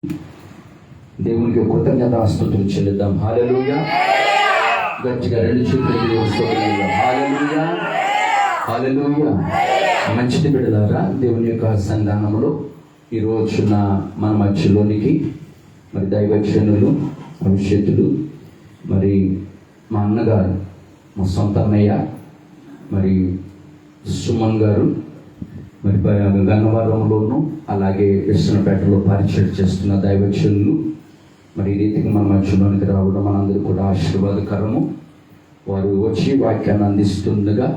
దేవునికి కృతజ్ఞతాస్తుతులు చెల్లిద్దాం. హల్లెలూయా. గట్టిగా రెండు చేతులు స్తోత్రం. హల్లెలూయా, హల్లెలూయా. మంచిది బిడ్డలారా, దేవుని యొక్క సంధానంలో ఈ రోజున మన మధ్యలోనికి మరి దైవజనులు, భవిష్యత్తులు, మరి మా అన్నగారు, మా సొంత అన్నయ్య, మరి సుమన్ గారు, మరి గన్నవరంలోను అలాగే కృష్ణపేటలో పరిచయం చేస్తున్న దైవజనులు మరి ఈ రీతికి మన మధ్యలోనికి రావడం మనందరూ కూడా ఆశీర్వాదకరము. వారు వచ్చి వాక్యాన్ని అందిస్తుండగా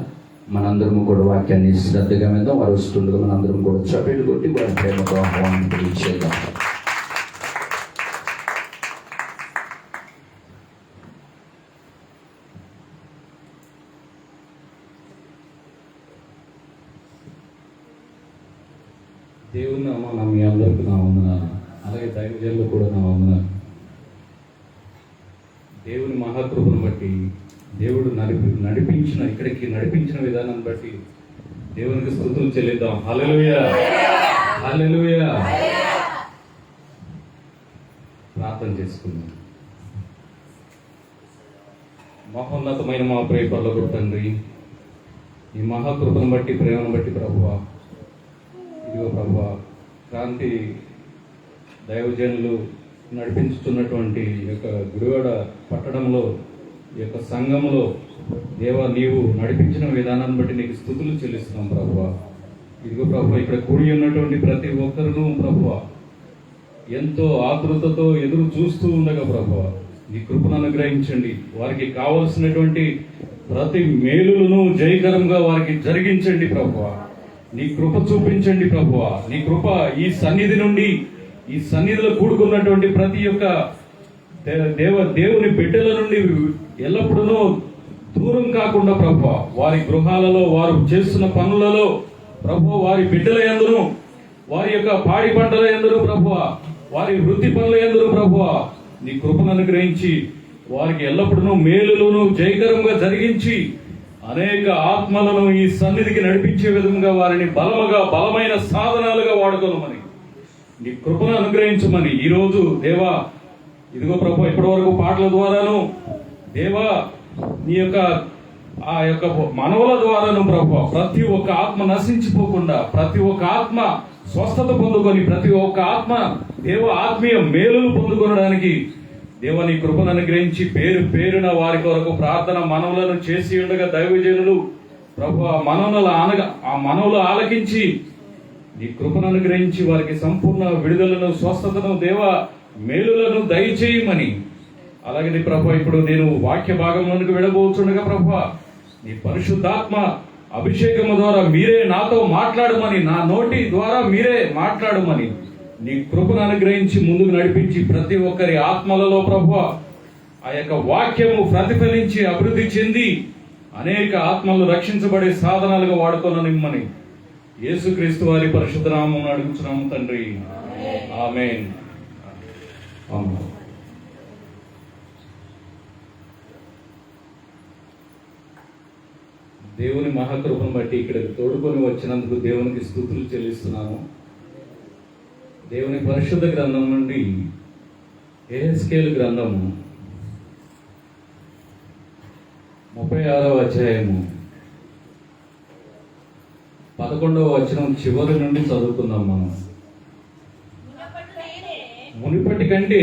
మనందరము కూడా వాక్యాన్ని శ్రద్ధగా మీద వారు వస్తుండగా మనందరం కూడా చప్పట్లు కొట్టి వారి ప్రేమతో ఆహ్వానం తెలియచేద్దాం. దేవుని నామ మీ అందరికీ నా వందనాలు, అలాగే దైవజనులు కూడా నా వందనాలు. దేవుని మహాకృపను బట్టి, దేవుడు ఇక్కడికి నడిపించిన విధానాన్ని బట్టి దేవునికి స్తుతులు చెల్లిద్దాం. హల్లెలూయా, హల్లెలూయా. ప్రార్థన చేసుకుందాం. మహోన్నతమైన మా ప్రియ పరలోకపు తండ్రి, ఈ మహాకృపను బట్టి, ప్రేమను బట్టి ప్రభువా, ఇదిగో ప్రభువా, క్రాంతి దైవజనులు నడిపించుతున్నటువంటి ఈ యొక్క గుడివాడ పట్టణంలో, ఈ యొక్క సంఘంలో దేవా, నీవు నడిపించిన విధానాన్ని బట్టి నీకు స్తుతులు చెల్లిస్తున్నాం ప్రభువా. ఇదిగో ప్రభువా, ఇక్కడ కూడి ఉన్నటువంటి ప్రతి ఒక్కరును ప్రభువా ఎంతో ఆతృతతో ఎదురు చూస్తూ ఉండగా ప్రభువా, నీ కృపను అనుగ్రహించండి. వారికి కావలసినటువంటి ప్రతి మేలులను జయకరంగా వారికి జరిగించండి ప్రభువా. నీ కృప చూపించండి ప్రభువా. నీ కృప ఈ సన్నిధి నుండి, ఈ సన్నిధిలో కూడుకున్నటువంటి ప్రతి ఒక్క దేవుని బిడ్డల నుండి ఎల్లప్పుడూ దూరం కాకుండా ప్రభువా, వారి గృహాలలో, వారు చేస్తున్న పనులలో ప్రభువా, వారి బిడ్డల యందును, వారి యొక్క పాడి పంటల యందును ప్రభువా, వారి వృత్తి పనుల యందును ప్రభువా, నీ కృపను అనుగ్రహించి వారికి ఎల్లప్పుడూ మేలులను జయకరంగా జరిగించి అనేక ఆత్మలను ఈ సన్నిధికి నడిపించే విధంగా వారిని బలమైన సాధనాలుగా వాడుకోమని నీ కృపను అనుగ్రహించమని ఈరోజు దేవా, ఇదిగో ప్రభు, ఇప్పటి వరకు పాటల ద్వారాను దేవా, నీ యొక్క ఆ యొక్క మనవుల ద్వారాను ప్రభు, ప్రతి ఒక్క ఆత్మ నశించిపోకుండా, ప్రతి ఒక్క ఆత్మ స్వస్థత పొందుకొని, ప్రతి ఒక్క ఆత్మ దేవ ఆత్మీయ మేలులు పొందుకొనడానికి దేవ నీ కృపను అనుగ్రహించి పేరున వారి కొరకు ప్రార్థన మనవులను చేసి ఉండగా దైవజనులు ప్రభు ఆ మనవులు ఆలకించి నీ కృపను అనుగ్రహించి వారికి సంపూర్ణ విడుదలను, స్వస్థతను, దేవ మేలులను దయచేయమని, అలాగే నీ ప్రభు ఇప్పుడు నేను వాక్య భాగంలోనికి వెళ్ళబోతుండగా ప్రభు నీ పరిశుద్ధాత్మ అభిషేకము ద్వారా మీరే నాతో మాట్లాడమని, నా నోటి ద్వారా మీరే మాట్లాడమని నీ కృపను అనుగ్రహించి ముందుకు నడిపించి ప్రతి ఒక్కరి ఆత్మలలో ప్రభు ఆ యొక్క వాక్యము ప్రతిఫలించి అభివృద్ధి చెంది అనేక ఆత్మలు రక్షించబడే సాధనాలుగా వాడుకోననిమ్మని యేసుక్రీస్తు వారి పరిశుద్ధ నామమున అడుగుచున్నాము తండ్రి, ఆమేన్. దేవుని మహాకృపను బట్టి ఇక్కడికి తోడుకొని వచ్చినందుకు దేవునికి స్తుతులు చెల్లిస్తున్నాము. దేవుని పరిశుద్ధ గ్రంథం నుండి యెహెజ్కేలు గ్రంథము 36వ అధ్యాయము 11వ వచనం చివరి నుండి చదువుకుందాం. మనం మునిపటి కంటే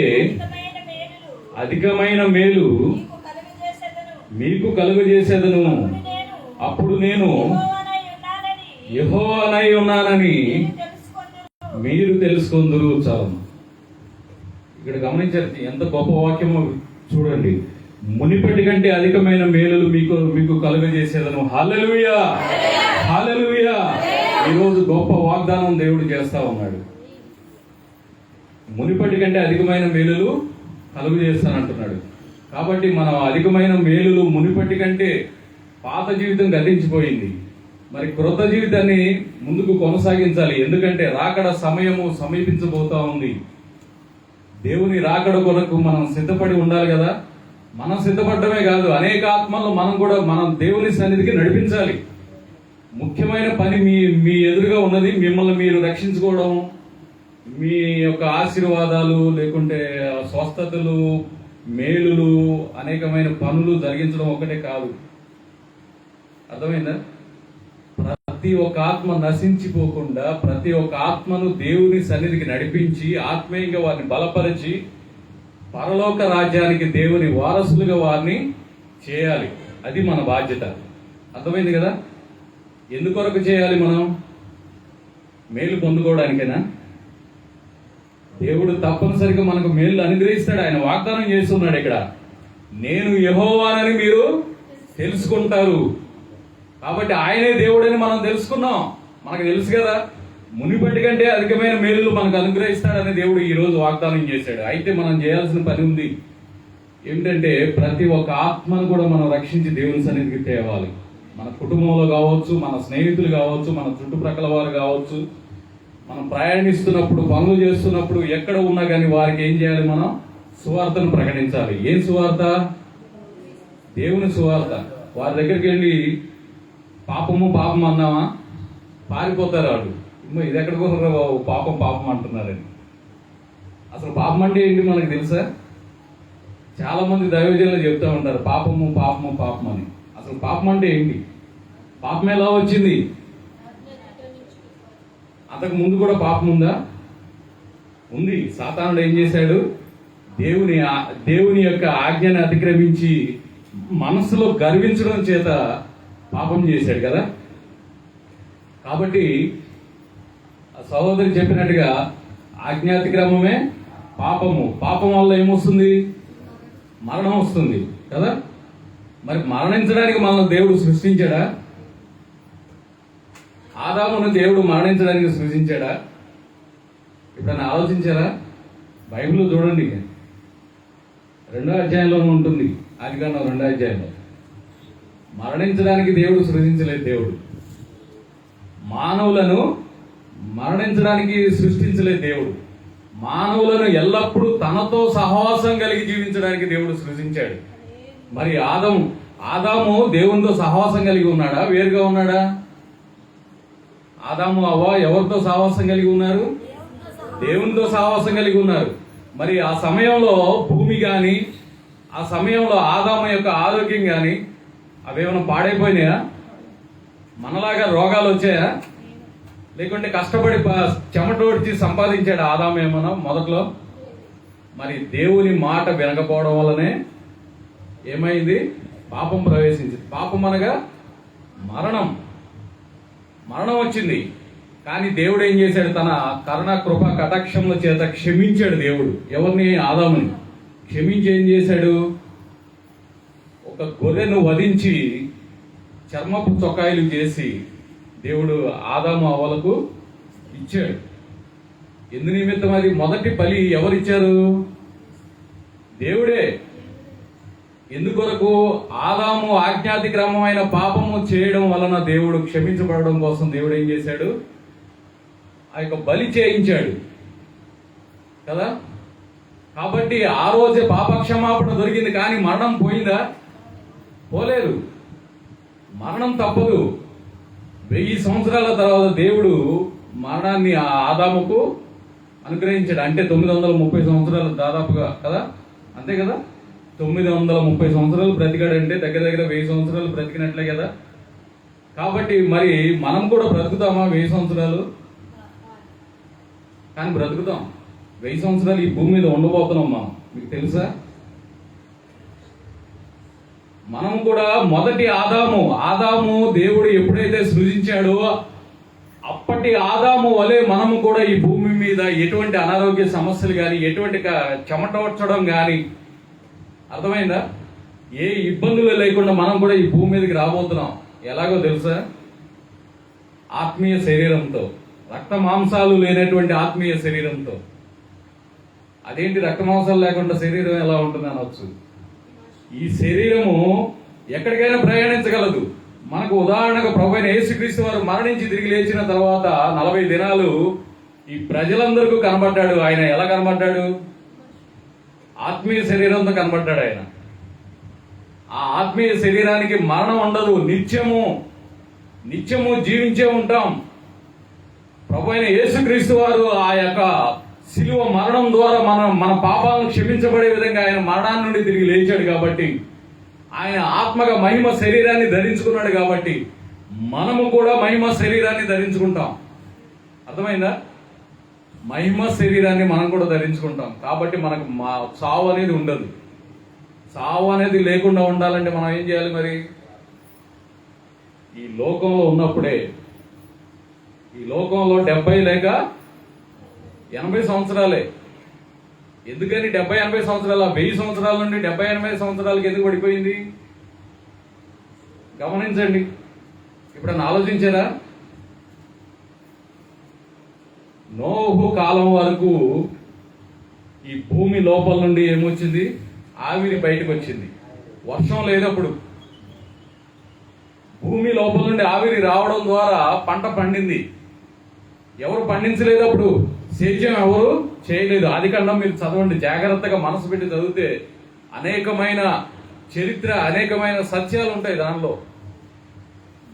అధికమైన మేలు మీకు కలుగజేసేదను, అప్పుడు నేను యెహోవానై ఉన్నానని మీరు తెలుసుకొందురు. చాలు. ఇక్కడ గమనించారు ఎంత గొప్ప వాక్యమో చూడండి. మునిపటి కంటే అధికమైన మేలులు మీకు కలుగజేసేదను. హల్లెలూయా, హల్లెలూయా. ఈరోజు గొప్ప వాగ్దానం దేవుడు చేస్తా ఉన్నాడు. మునిపటి కంటే అధికమైన మేలులు కలుగజేస్తానంటున్నాడు. కాబట్టి మనం అధికమైన మేలులు, మునిపటి కంటే పాత జీవితం గతించిపోయింది, మరి క్రొత్త జీవితాన్ని ముందుకు కొనసాగించాలి. ఎందుకంటే రాకడ సమయము సమీపించబోతా ఉంది. దేవుని రాకడ కొరకు మనం సిద్ధపడి ఉండాలి కదా. మనం సిద్ధపడమే కాదు, అనేక ఆత్మలను మనం దేవుని సన్నిధికి నడిపించాలి. ముఖ్యమైన పని మీ ఎదురుగా ఉన్నది మిమ్మల్ని మీరు రక్షించుకోవడం, మీ యొక్క ఆశీర్వాదాలు లేకుంటే స్వస్థతలు, మేలులు, అనేకమైన పనులు జరిగించడం ఒకటే కాదు. అర్థమైందా? ప్రతి ఒక్క ఆత్మ నశించిపోకుండా ప్రతి ఒక్క ఆత్మను దేవుని సన్నిధికి నడిపించి ఆత్మీయంగా వారిని బలపరిచి పరలోక రాజ్యానికి దేవుని వారసులుగా వారిని చేయాలి. అది మన బాధ్యత. అర్థమైంది కదా? ఎందుకొరకు చేయాలి? మనం మేలు పొందుకోవడానికేనా? దేవుడు తప్పనిసరిగా మనకు మేలు అనుగ్రహిస్తాడు. ఆయన వాగ్దానం చేస్తున్నాడు ఇక్కడ, నేను యెహోవానని మీరు తెలుసుకుంటారు. కాబట్టి ఆయనే దేవుడని మనం తెలుసుకున్నాం. మనకు తెలుసు కదా, మునిపటి కంటే అధికమైన మేలులు మనకు అనుగ్రహిస్తాడని దేవుడు ఈ రోజు వాగ్దానం చేశాడు. అయితే మనం చేయాల్సిన పని ఉంది. ఏమిటంటే ప్రతి ఒక్క ఆత్మను కూడా మనం రక్షించి దేవుని సన్నిధికి తేవాలి. మన కుటుంబంలో కావచ్చు, మన స్నేహితులు కావచ్చు, మన చుట్టుప్రక్కల వారు కావచ్చు, మనం ప్రయాణిస్తున్నప్పుడు, పనులు చేస్తున్నప్పుడు, ఎక్కడ ఉన్నా కానీ వారికి ఏం చేయాలి? మనం సువార్తను ప్రకటించాలి. ఏం సువార్త? దేవుని సువార్త. వారి దగ్గరికి వెళ్ళి పాపము పాపం అన్నామా పారిపోతారు వాళ్ళు. ఇది ఎక్కడ పోతారు బాబు, పాపం పాపం అంటున్నారని. అసలు పాపం అంటే ఏంటి మనకు తెలుసా? చాలా మంది దైవజనులు చెప్తూ ఉంటారు పాపము పాపము పాపం అని. అసలు పాపం అంటే ఏంటి? పాపం ఎలా వచ్చింది? అంతకు ముందు కూడా పాపం ఉందా? ఉంది. సాతానుడు ఏం చేశాడు? దేవుని యొక్క ఆజ్ఞని అతిక్రమించి మనసులో గర్వించడం చేత పాపం చేశాడు కదా. కాబట్టి సహోదరి చెప్పినట్టుగా ఆజ్ఞాతిక్రమమే పాపము. పాపం వల్ల ఏమొస్తుంది? మరణం వస్తుంది కదా. మరి మరణించడానికి మనల్ని దేవుడు సృష్టించాడా? ఆదామును దేవుడు మరణించడానికి సృష్టించాడా? ఎప్పుడైనా ఆలోచించారా? బైబిల్లో చూడండి, 2వ అధ్యాయంలో ఉంటుంది. ఆదికాండం 2వ అధ్యాయంలో మరణించడానికి దేవుడు సృష్టించలేదు. దేవుడు మానవులను మరణించడానికి సృష్టించలేదు. దేవుడు మానవులను ఎల్లప్పుడూ తనతో సహవాసం కలిగి జీవించడానికి దేవుడు సృష్టించాడు. మరి ఆదాము దేవునితో సహవాసం కలిగి ఉన్నాడా? వేరుగా ఉన్నాడా? ఆదాము అవ్వ ఎవరితో సహవాసం కలిగి ఉన్నారు? దేవునితో సహవాసం కలిగి ఉన్నారు. మరి ఆ సమయంలో భూమి కానీ, ఆ సమయంలో ఆదాము యొక్క ఆరోగ్యం కానీ అవేమైనా పాడైపోయినాయా? మనలాగా రోగాలు వచ్చాయా? లేకుంటే కష్టపడి చెమటోడ్చి సంపాదించాడు ఆదాము ఏమన్నా మొదట్లో? మరి దేవుని మాట వినకపోవడం వల్లనే ఏమైంది? పాపం ప్రవేశించింది. పాపం అనగా మరణం వచ్చింది. కానీ దేవుడు ఏం చేశాడు? తన కరుణ కృప కటాక్షముల చేత క్షమించాడు. దేవుడు ఎవరిని? ఆదాముని క్షమించి ఏం చేశాడు? ఒక గొర్రెను వధించి చర్మపు చొక్కాయిలు చేసి దేవుడు ఆదాము అవ్వలకు ఇచ్చాడు. ఎందు నిమిత్తం? అది మొదటి బలి ఎవరిచ్చారు? దేవుడే. ఎందుకొరకు? ఆదాము ఆజ్ఞాతిక్రమమైన పాపము చేయడం వలన దేవుడు క్షమించబడడం కోసం దేవుడు ఏం చేశాడు? ఆ యొక్క బలి చేయించాడు కదా. కాబట్టి ఆ రోజే పాపక్షమాపణ దొరికింది. కానీ మరణం పోయిందా? పోలేదు. మరణం తప్పదు. 1000 సంవత్సరాల తర్వాత దేవుడు మరణాన్ని ఆ ఆదాముకు అనుగ్రహించాడు. అంటే 930 సంవత్సరాలు దాదాపుగా కదా, అంతే కదా. 930 సంవత్సరాలు బ్రతికాడంటే దగ్గర దగ్గర 1000 సంవత్సరాలు బ్రతికినట్లే కదా. కాబట్టి మరి మనం కూడా బ్రతుకుతామా 1000 సంవత్సరాలు? కానీ బ్రతుకుతాం. 1000 సంవత్సరాలు ఈ భూమి మీద ఉండబోతున్నాం మనం. మీకు తెలుసా? మనం కూడా మొదటి ఆదాము దేవుడు ఎప్పుడైతే సృజించాడో అప్పటి ఆదాము వలె మనము కూడా ఈ భూమి మీద ఎటువంటి అనారోగ్య సమస్యలు కానీ, ఎటువంటి చెమటోడ్చడం కానీ, అర్థమైందా, ఏ ఇబ్బందులు లేకుండా మనం కూడా ఈ భూమి మీదకి రాబోతున్నాం. ఎలాగో తెలుసా? ఆత్మీయ శరీరంతో, రక్త మాంసాలు లేనటువంటి ఆత్మీయ శరీరంతో. అదేంటి రక్త మాంసాలు లేకుండా శరీరం ఎలా ఉంటుంది అనవచ్చు. ఈ శరీరము ఎక్కడికైనా ప్రయాణించగలదు. మనకు ఉదాహరణకు ప్రభువైన యేసుక్రీస్తు వారు మరణించి తిరిగి లేచిన తర్వాత 40 దినాలు ఈ ప్రజలందరికీ కనబడ్డాడు. ఆయన ఎలా కనబడ్డాడు? ఆత్మీయ శరీరంతో కనబడ్డాడు ఆయన. ఆ ఆత్మీయ శరీరానికి మరణం ఉండదు. నిత్యము జీవించే ఉంటాం. ప్రభు అయిన యేసుక్రీస్తు వారు ఆ యొక్క శిలువ మరణం ద్వారా మన పాపాలను క్షమించబడే విధంగా ఆయన మరణాన్ని నుండి తిరిగి లేచాడు కాబట్టి, ఆయన ఆత్మగా మహిమ శరీరాన్ని ధరించుకున్నాడు కాబట్టి మనము కూడా మహిమ శరీరాన్ని ధరించుకుంటాం. అర్థమైందా? మహిమ శరీరాన్ని మనం కూడా ధరించుకుంటాం కాబట్టి మనకు చావు అనేది ఉండదు. చావు అనేది లేకుండా ఉండాలంటే మనం ఏం చేయాలి? మరి ఈ లోకంలో ఉన్నప్పుడే, ఈ లోకంలో 70 లేక 80 సంవత్సరాలే. ఎందుకని 70-80 సంవత్సరాలు? 1000 సంవత్సరాల నుండి 70-80 సంవత్సరాలకి ఎందుకు పడిపోయింది? గమనించండి. ఇప్పుడు ఆలోచించారా? నోహు కాలం వరకు ఈ భూమి లోపల నుండి ఏమొచ్చింది? ఆవిరి బయటకు వచ్చింది. వర్షం లేనప్పుడు భూమి లోపల నుండి ఆవిరి రావడం ద్వారా పంట పండింది. ఎవరు పండించలేదు అప్పుడు? సేద్యం ఎవరు చేయలేదు. ఆదికాండం మీరు చదవండి, జాగ్రత్తగా మనసు పెట్టి చదివితే అనేకమైన చరిత్ర, అనేకమైన సత్యాలు ఉంటాయి దానిలో.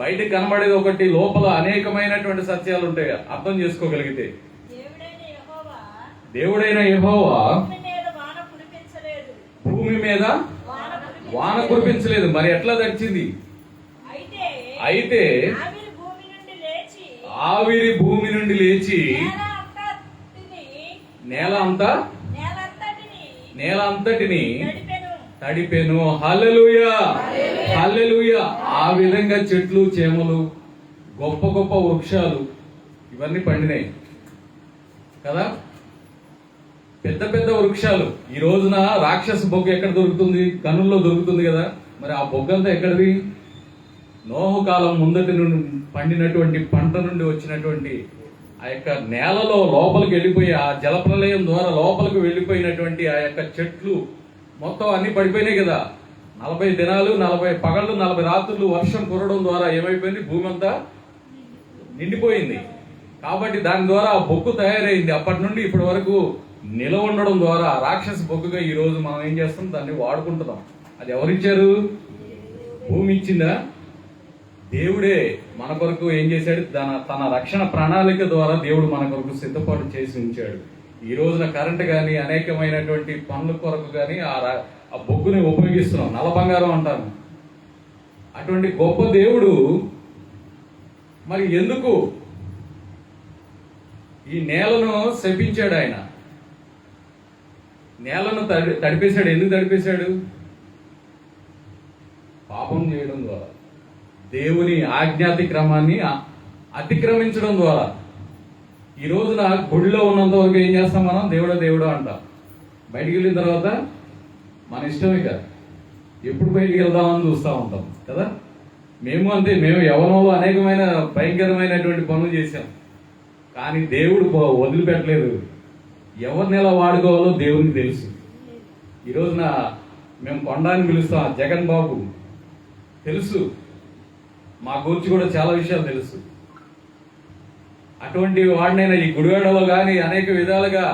బయటకు కనబడేది ఒకటి, లోపల అనేకమైనటువంటి సత్యాలు ఉంటాయి అర్థం చేసుకోగలిగితే. దేవుడైన యెహోవా భూమి మీద వాన కురిపించలేదు. మరి ఎట్లా దడిచింది? అయితే ఆవిరి భూమి నుండి లేచి నేల అంతటిని తడిపెను. హల్లెలూయా, హల్లెలూయా. ఆ విధంగా చెట్లు, చేమలు, గొప్ప గొప్ప వృక్షాలు ఇవన్నీ పండినాయి కదా. పెద్ద పెద్ద వృక్షాలు. ఈ రోజున రాక్షస బొగ్గ ఎక్కడ దొరుకుతుంది? కనుల్లో దొరుకుతుంది కదా. మరి ఆ బొగ్గంతా ఎక్కడిది? నోహు కాలం ముందటి నుండి పండినటువంటి పంట నుండి వచ్చినటువంటి ఆ యొక్క నేలలో లోపలికి వెళ్ళిపోయి, ఆ జలప్రలయం ద్వారా లోపలికి వెళ్ళిపోయినటువంటి ఆ యొక్క చెట్లు మొత్తం అన్ని పడిపోయినాయి కదా. 40 దినాలు 40 పగళ్ళు 40 రాత్రులు వర్షం కురవడం ద్వారా ఏమైపోయింది? భూమి అంతా నిండిపోయింది. కాబట్టి దాని ద్వారా ఆ బొగ్గు తయారైంది. అప్పటి నుండి ఇప్పటి వరకు నిలవ ఉండడం ద్వారా రాక్షస బొగ్గుగా ఈ రోజు మనం ఏం చేస్తాం? దాన్ని వాడుకుంటున్నాం. అది ఎవరిచ్చారు? భూమి ఇచ్చిందా? దేవుడే మన కొరకు ఏం చేశాడు? తన రక్షణ ప్రణాళిక ద్వారా దేవుడు మన కొరకు సిద్ధపాటు చేసి ఉంచాడు. ఈ రోజున కరెంట్ కానీ అనేకమైనటువంటి పనుల కొరకు కానీ ఆ బొగ్గుని ఉపయోగిస్తున్నాం. నల్ల బంగారం అంటాను. అటువంటి గొప్ప దేవుడు మరి ఎందుకు ఈ నేలను శపించాడు? ఆయన నేలను తడిపేశాడు. ఎందుకు తడిపేశాడు? పాపం చేయడం ద్వారా, దేవుని ఆజ్ఞాతిక్రమాన్ని అతిక్రమించడం ద్వారా. ఈ రోజున గుడిలో ఉన్నంత వరకు ఏం చేస్తాం మనం? దేవుడు అంటాం. బయటికి వెళ్ళిన తర్వాత మన ఇష్టమే కదా, ఎప్పుడు బయటికి వెళ్దామని చూస్తూ ఉంటాం కదా. మేము అంతే. మేము యవ్వనంలో అనేకమైన భయంకరమైనటువంటి పనులు చేశాం, కానీ దేవుడు వదిలిపెట్టలేదు. ఎవరిని ఎలా వాడుకోవాలో దేవునికి తెలుసు. ఈ రోజున మేము కొండాన్ని పిలుస్తాం, జగన్ బాబు తెలుసు, మా గురించి కూడా చాలా విషయాలు తెలుసు. అటువంటి వాడినైనా ఈ గుడివాడలో కానీ అనేక విధాలుగా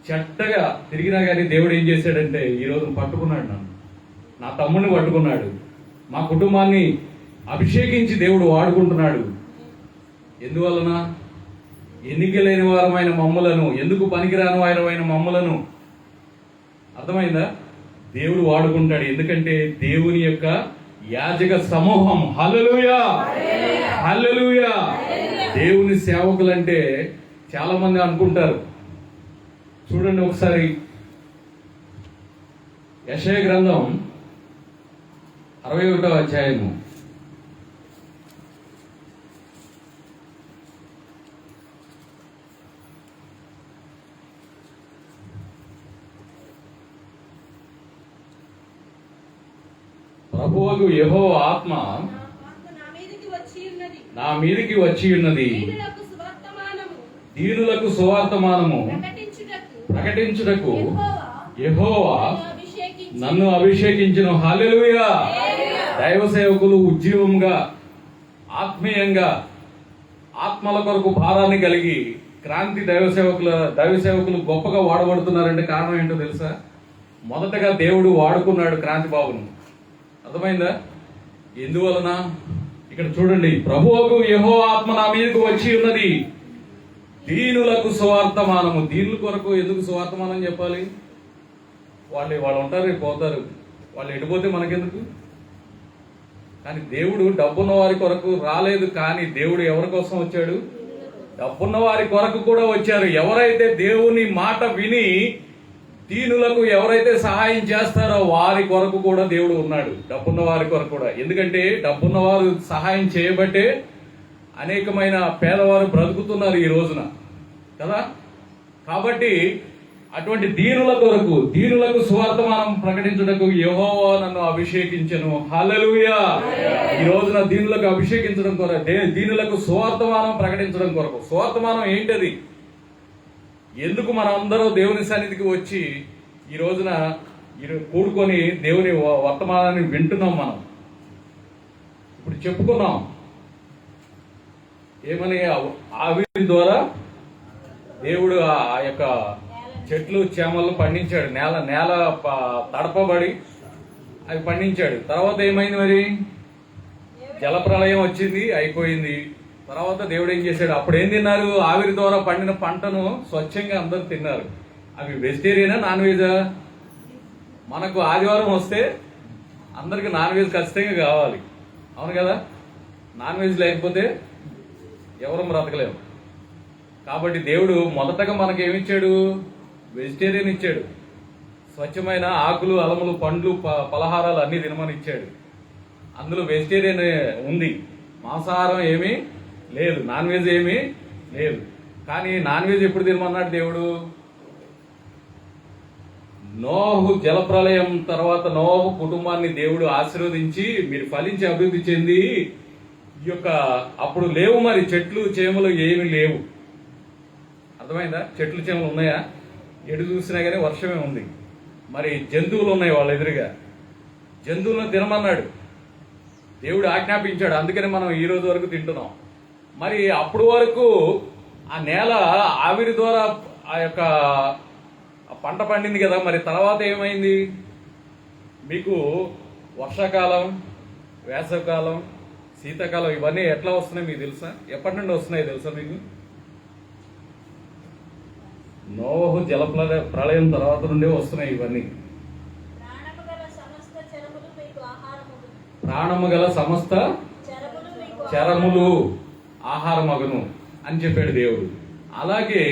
చెడ్డగా తిరిగినా కానీ దేవుడు ఏం చేశాడంటే ఈరోజు పట్టుకున్నాడు నన్ను, నా తమ్ముడిని పట్టుకున్నాడు, మా కుటుంబాన్ని అభిషేకించి దేవుడు వాడుకుంటున్నాడు. ఎందువలన? ఎన్నికలేని వారమైన మమ్ములను, ఎందుకు పనికిరాని వారమైన మమ్ములను, అర్థమైందా? దేవుడు వాడుకుంటాడు. ఎందుకంటే దేవుని యొక్క యాజక సమూహం. హల్లెలూయా, హల్లెలూయా. దేవుని సేవకులంటే చాలా మంది అనుకుంటారు. చూడండి ఒకసారి యెషయా గ్రంథం 61వ అధ్యాయము. ప్రభువుకు యెహోవా ఆత్మ నా మీదికి వచ్చి ఉన్నది, దీనులకు సువార్తమానము ప్రకటించుటకు యెహోవా నన్ను అభిషేకించును. హల్లెలూయా. దైవ సేవకులు ఉజ్జీవంగా, ఆత్మీయంగా, ఆత్మల కొరకు భారాన్ని కలిగి క్రాంతి దైవ సేవకులు గొప్పగా వాడబడుతున్నారంటే కారణం ఏంటో తెలుసా? మొదటగా దేవుడు వాడుకున్నాడు క్రాంతి బాబును. అర్థమైందా? ఎందువలన? ఇక్కడ చూడండి, ప్రభువుకు యెహోవా ఆత్మ నా మీదకు వచ్చి ఉన్నది, దీనులకు సువార్తమానము. దీనుల కొరకు ఎందుకు సువార్తమానం చెప్పాలి? వాళ్ళు ఉంటారు, రేపు పోతారు. వాళ్ళు ఎడిపోతే మనకెందుకు? కానీ దేవుడు డబ్బున్న వారి కొరకు రాలేదు. కానీ దేవుడు ఎవరి కోసం వచ్చాడు? డబ్బున్న వారి కొరకు కూడా వచ్చారు. ఎవరైతే దేవుని మాట విని దీనులకు ఎవరైతే సహాయం చేస్తారో వారి కొరకు కూడా దేవుడు ఉన్నాడు. డబ్బున్న వారి కొరకు కూడా. ఎందుకంటే డబ్బున్న వారు సహాయం చేయబట్టే అనేకమైన పేదవారు బ్రతుకుతున్నారు ఈ రోజున కదా. కాబట్టి అటువంటి దీనుల కొరకు, దీనులకు సువార్తమానం ప్రకటించుటకు యెహోవా నన్ను అభిషేకించెను. హల్లెలూయా. ఈ రోజున దీనులకు అభిషేకించడం కొరకు, దీనులకు సువార్తమానం ప్రకటించడం కొరకు. సువార్తమానం ఏంటది? ఎందుకు మనం అందరూ దేవుని సన్నిధికి వచ్చి ఈ రోజున కూడుకొని దేవుని వర్తమానాన్ని వింటున్నాం? మనం ఇప్పుడు చెప్పుకున్నాం ఏమని, ఆవిరి ద్వారా దేవుడు ఆ యొక్క చెట్లు చేమలు పండించాడు. నేల తడపబడి అవి పండించాడు. తర్వాత ఏమైంది మరి? జలప్రళయం వచ్చింది, అయిపోయింది. తర్వాత దేవుడు ఏం చేశాడు? అప్పుడు ఏం తిన్నారు? ఆవిరి ద్వారా పండిన పంటను స్వచ్ఛంగా అందరూ తిన్నారు. అవి వెజిటేరియనా, నాన్ వెజా? మనకు ఆదివారం వస్తే అందరికి నాన్ వెజ్ ఖచ్చితంగా కావాలి, అవును కదా. నాన్ వెజ్ లేకపోతే ఎవరు బ్రతకలేము. కాబట్టి దేవుడు మొదటగా మనకి ఏమిచ్చాడు? వెజిటేరియన్ ఇచ్చాడు. స్వచ్ఛమైన ఆకులు, అలములు, పండ్లు, పలహారాలు అన్ని తినమని ఇచ్చాడు. అందులో వెజిటేరియన్ ఉంది, మాంసాహారం ఏమీ లేదు, నాన్ వెజ్ ఏమీ లేదు. కానీ నాన్ వెజ్ ఎప్పుడు తినమన్నాడు దేవుడు? నోహు జలప్రలయం తర్వాత నోహు కుటుంబాన్ని దేవుడు ఆశీర్వదించి మీరు ఫలించి అభివృద్ధి చెంది ఈ యొక్క అప్పుడు లేవు మరి చెట్లు చేమలు ఏమీ లేవు. అర్థమైందా? చెట్లు చేమలు ఉన్నాయా? ఎటు చూసినా కానీ వర్షమే ఉంది. మరి జంతువులు ఉన్నాయి వాళ్ళ ఎదురుగా, జంతువులను తినమన్నాడు దేవుడు, ఆజ్ఞాపించాడు. అందుకని మనం ఈ రోజు వరకు తింటున్నాం. మరి అప్పుడు వరకు ఆ నేల ఆవిరి ద్వారా ఆ యొక్క పంట పండింది కదా. మరి తర్వాత ఏమైంది? మీకు వర్షాకాలం, వేసవికాలం, శీతాకాలం ఇవన్నీ ఎట్లా వస్తున్నాయి మీకు తెలుసా? ఎప్పటి నుండి వస్తున్నాయి తెలుసా మీకు? నోహు ప్రళయం తర్వాత నుండే వస్తున్నాయి ఇవన్నీ. ప్రాణము గల సమస్త చరములు ఆహారమగును అని చెప్పాడు దేవుడు. అలాగే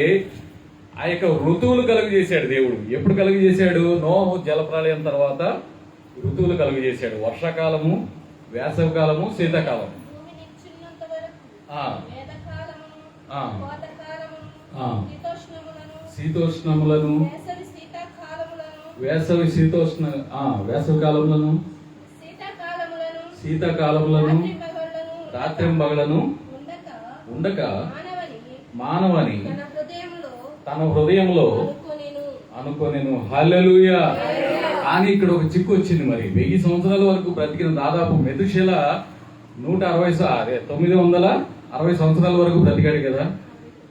ఆ యొక్క ఋతువులు కలుగు చేశాడు దేవుడు. ఎప్పుడు కలుగు చేశాడు? నోహు జలప్రలయం తర్వాత ఋతువులు కలుగు చేశాడు. వర్షాకాలము, వేసవికాలము, శీతాకాలం. శీతోష్ణములను, వేసవి కాలములను, శీతాకాలములను, రాత్రింబగలను ఉండక మానవని తన హృదయంలో అనుకోనేను. హల్లెలూయా. కానీ ఇక్కడ ఒక చిక్కు వచ్చింది. మరి 1000 సంవత్సరాల వరకు బ్రతికిన దాదాపు మెతుషెల 960 సంవత్సరాల వరకు బ్రతికాడు కదా.